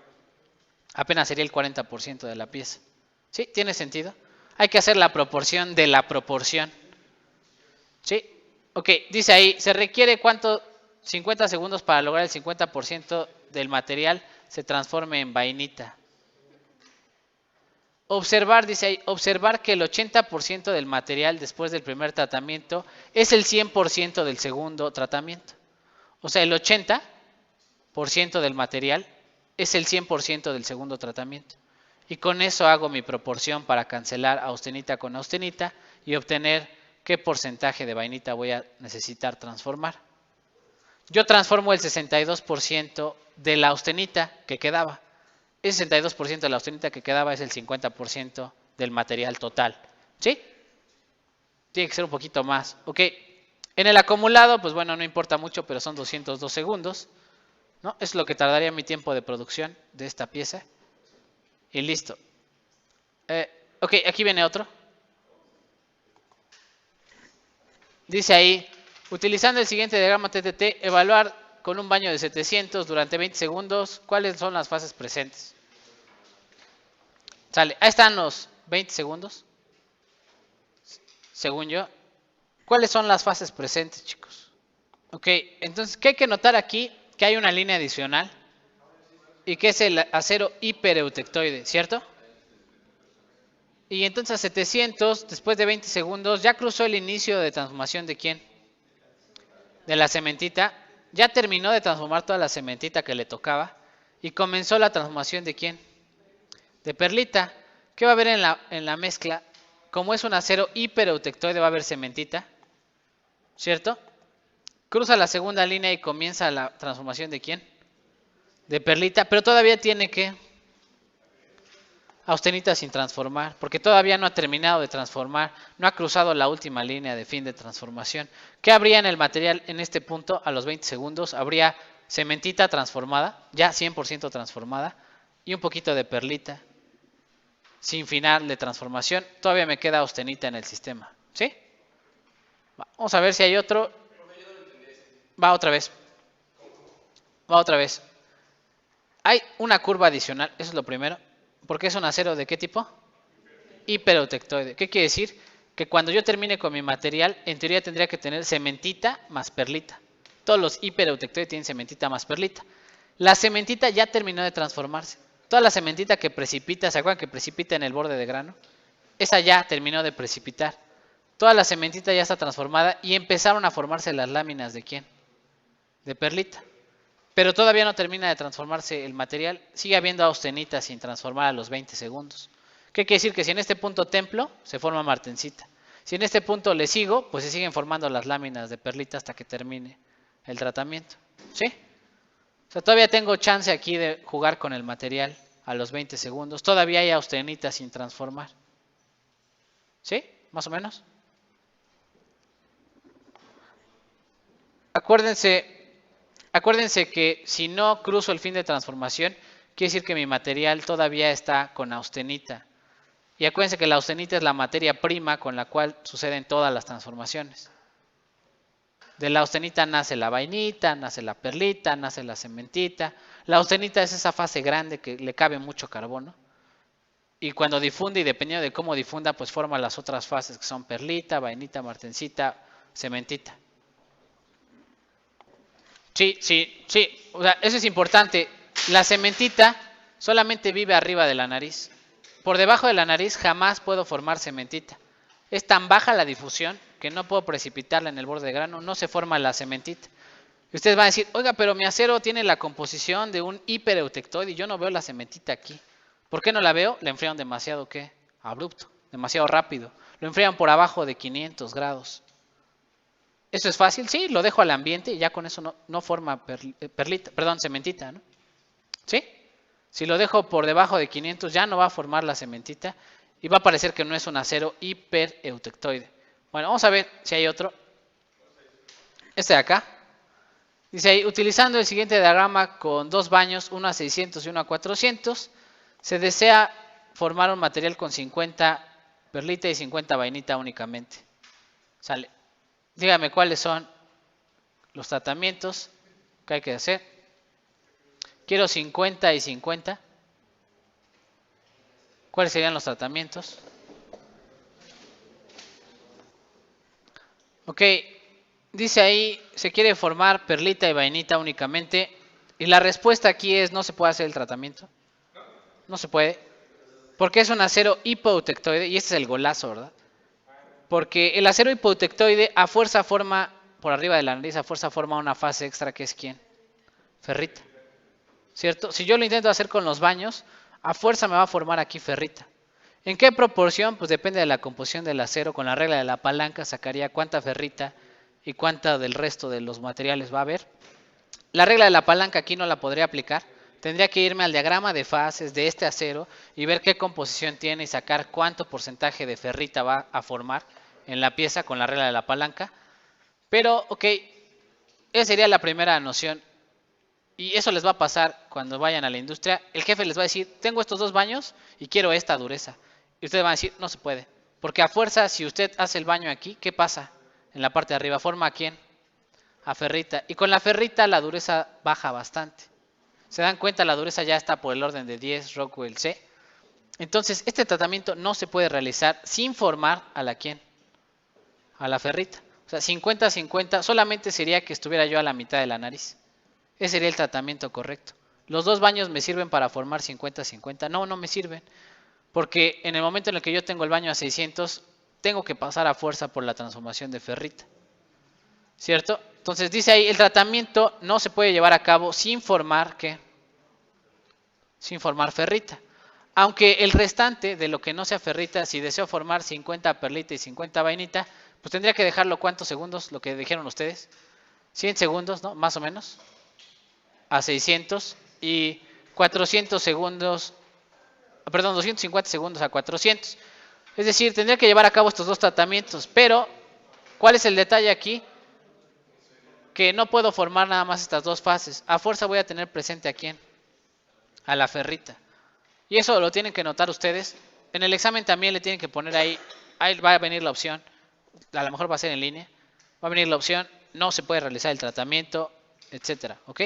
Apenas sería el 40% de la pieza. ¿Sí? ¿Tiene sentido? Hay que hacer la proporción de la proporción. ¿Sí? Ok, dice ahí, se requiere ¿cuánto? 50 segundos para lograr el 50% del material se transforme en vainita. Observar, dice ahí, observar que el 80% del material después del primer tratamiento es el 100% del segundo tratamiento. O sea, el 80% del material es el 100% del segundo tratamiento. Y con eso hago mi proporción para cancelar austenita con austenita y obtener qué porcentaje de vainita voy a necesitar transformar. Yo transformo el 62% de la austenita que quedaba. Ese 62% de la austenita que quedaba es el 50% del material total. ¿Sí? Tiene que ser un poquito más. Ok. En el acumulado, pues bueno, no importa mucho, pero son 202 segundos. ¿No? Es lo que tardaría mi tiempo de producción de esta pieza. Y listo. Ok, aquí viene otro. Dice ahí, utilizando el siguiente diagrama TTT, evaluar con un baño de 700 durante 20 segundos cuáles son las fases presentes. Sale, ahí están los 20 segundos. Según yo. ¿Cuáles son las fases presentes, chicos? Ok, entonces, ¿qué hay que notar aquí? Que hay una línea adicional y que es el acero hipereutectoide, ¿cierto? Y entonces a 700, después de 20 segundos, ya cruzó el inicio de transformación de ¿quién? De la cementita. Ya terminó de transformar toda la cementita que le tocaba y comenzó la transformación de ¿quién? De perlita. ¿Qué va a haber en la mezcla? Como es un acero hipereutectoide, va a haber cementita, ¿cierto? Cruza la segunda línea y comienza la transformación de ¿quién? De perlita, pero todavía tiene que austenita sin transformar, porque todavía no ha terminado de transformar, no ha cruzado la última línea de fin de transformación. ¿Qué habría en el material en este punto? A los 20 segundos habría cementita transformada, ya 100% transformada, y un poquito de perlita, sin final de transformación. Todavía me queda austenita en el sistema, ¿sí? Vamos a ver si hay otro. Va otra vez. Va otra vez. Hay una curva adicional, eso es lo primero. ¿Por qué es un acero de qué tipo? Hipereutectoide. ¿Qué quiere decir? Que cuando yo termine con mi material, en teoría tendría que tener cementita más perlita. Todos los hipereutectoides tienen cementita más perlita. La cementita ya terminó de transformarse. Toda la cementita que precipita, ¿se acuerdan que precipita en el borde de grano? Esa ya terminó de precipitar. Toda la cementita ya está transformada y empezaron a formarse las láminas ¿de quién? De perlita. Pero todavía no termina de transformarse el material. Sigue habiendo austenita sin transformar a los 20 segundos. ¿Qué quiere decir? Que si en este punto templo, se forma martensita. Si en este punto le sigo, pues se siguen formando las láminas de perlita hasta que termine el tratamiento. ¿Sí? O sea, todavía tengo chance aquí de jugar con el material a los 20 segundos. Todavía hay austenita sin transformar. ¿Sí? ¿Más o menos? Acuérdense que si no cruzo el fin de transformación, quiere decir que mi material todavía está con austenita. Y acuérdense que la austenita es la materia prima con la cual suceden todas las transformaciones. De la austenita nace la vainita, nace la perlita, nace la cementita. La austenita es esa fase grande que le cabe mucho carbono. Y cuando difunde, y dependiendo de cómo difunda, pues forma las otras fases que son perlita, vainita, martensita, cementita. Sí. O sea, eso es importante. La cementita solamente vive arriba de la nariz. Por debajo de la nariz jamás puedo formar cementita. Es tan baja la difusión que no puedo precipitarla en el borde de grano, no se forma la cementita. Y ustedes van a decir, oiga, pero mi acero tiene la composición de un hipereutectoide y yo no veo la cementita aquí. ¿Por qué no la veo? La enfrían demasiado, ¿qué? Abrupto, demasiado rápido. Lo enfrían por abajo de 500 grados. ¿Eso es fácil? Sí, lo dejo al ambiente y ya con eso no forma cementita, ¿no? ¿Sí? Si lo dejo por debajo de 500 ya no va a formar la cementita y va a parecer que no es un acero hipereutectoide. Bueno, vamos a ver si hay otro. Este de acá. Dice ahí, utilizando el siguiente diagrama con dos baños, uno a 600 y uno a 400, se desea formar un material con 50 perlita y 50 vainita únicamente. Sale. Dígame cuáles son los tratamientos que hay que hacer. Quiero 50 y 50. ¿Cuáles serían los tratamientos? Ok, dice ahí, se quiere formar perlita y vainita únicamente. Y la respuesta aquí es, no se puede hacer el tratamiento. No se puede. Porque es un acero hipoeutectoide y este es el golazo, ¿verdad? Porque el acero hipoeutectoide a fuerza forma, por arriba de la nariz, a fuerza forma una fase extra que es ¿quién? Ferrita. ¿Cierto? Si yo lo intento hacer con los baños, a fuerza me va a formar aquí ferrita. ¿En qué proporción? Pues depende de la composición del acero. Con la regla de la palanca sacaría cuánta ferrita y cuánta del resto de los materiales va a haber. La regla de la palanca aquí no la podría aplicar. Tendría que irme al diagrama de fases de este acero y ver qué composición tiene y sacar cuánto porcentaje de ferrita va a formar en la pieza con la regla de la palanca. Pero, ok, esa sería la primera noción. Y eso les va a pasar cuando vayan a la industria. El jefe les va a decir, tengo estos dos baños y quiero esta dureza. Y ustedes van a decir, no se puede. Porque a fuerza, si usted hace el baño aquí, ¿qué pasa? En la parte de arriba, ¿forma a quién? A ferrita. Y con la ferrita la dureza baja bastante. ¿Se dan cuenta? La dureza ya está por el orden de 10 Rockwell C. Entonces, este tratamiento no se puede realizar sin formar a la quién? A la ferrita. O sea, 50-50 solamente sería que estuviera yo a la mitad de la nariz. Ese sería el tratamiento correcto. ¿Los dos baños me sirven para formar 50-50? No, no me sirven. Porque en el momento en el que yo tengo el baño a 600, tengo que pasar a fuerza por la transformación de ferrita. ¿Cierto? Entonces dice ahí, el tratamiento no se puede llevar a cabo sin formar, ¿qué? Sin formar ferrita. Aunque el restante de lo que no sea ferrita, si deseo formar 50 perlita y 50 vainita, pues tendría que dejarlo ¿cuántos segundos? Lo que dijeron ustedes. 100 segundos, ¿no? Más o menos. A 600 y 400 segundos, perdón, 250 segundos a 400. Es decir, tendría que llevar a cabo estos dos tratamientos, pero ¿cuál es el detalle aquí? Que no puedo formar nada más estas dos fases. A fuerza voy a tener presente a quién? A la ferrita. Y eso lo tienen que notar ustedes. En el examen también le tienen que poner ahí va a venir la opción, a lo mejor va a ser en línea, va a venir la opción, no se puede realizar el tratamiento, etcétera, ¿ok?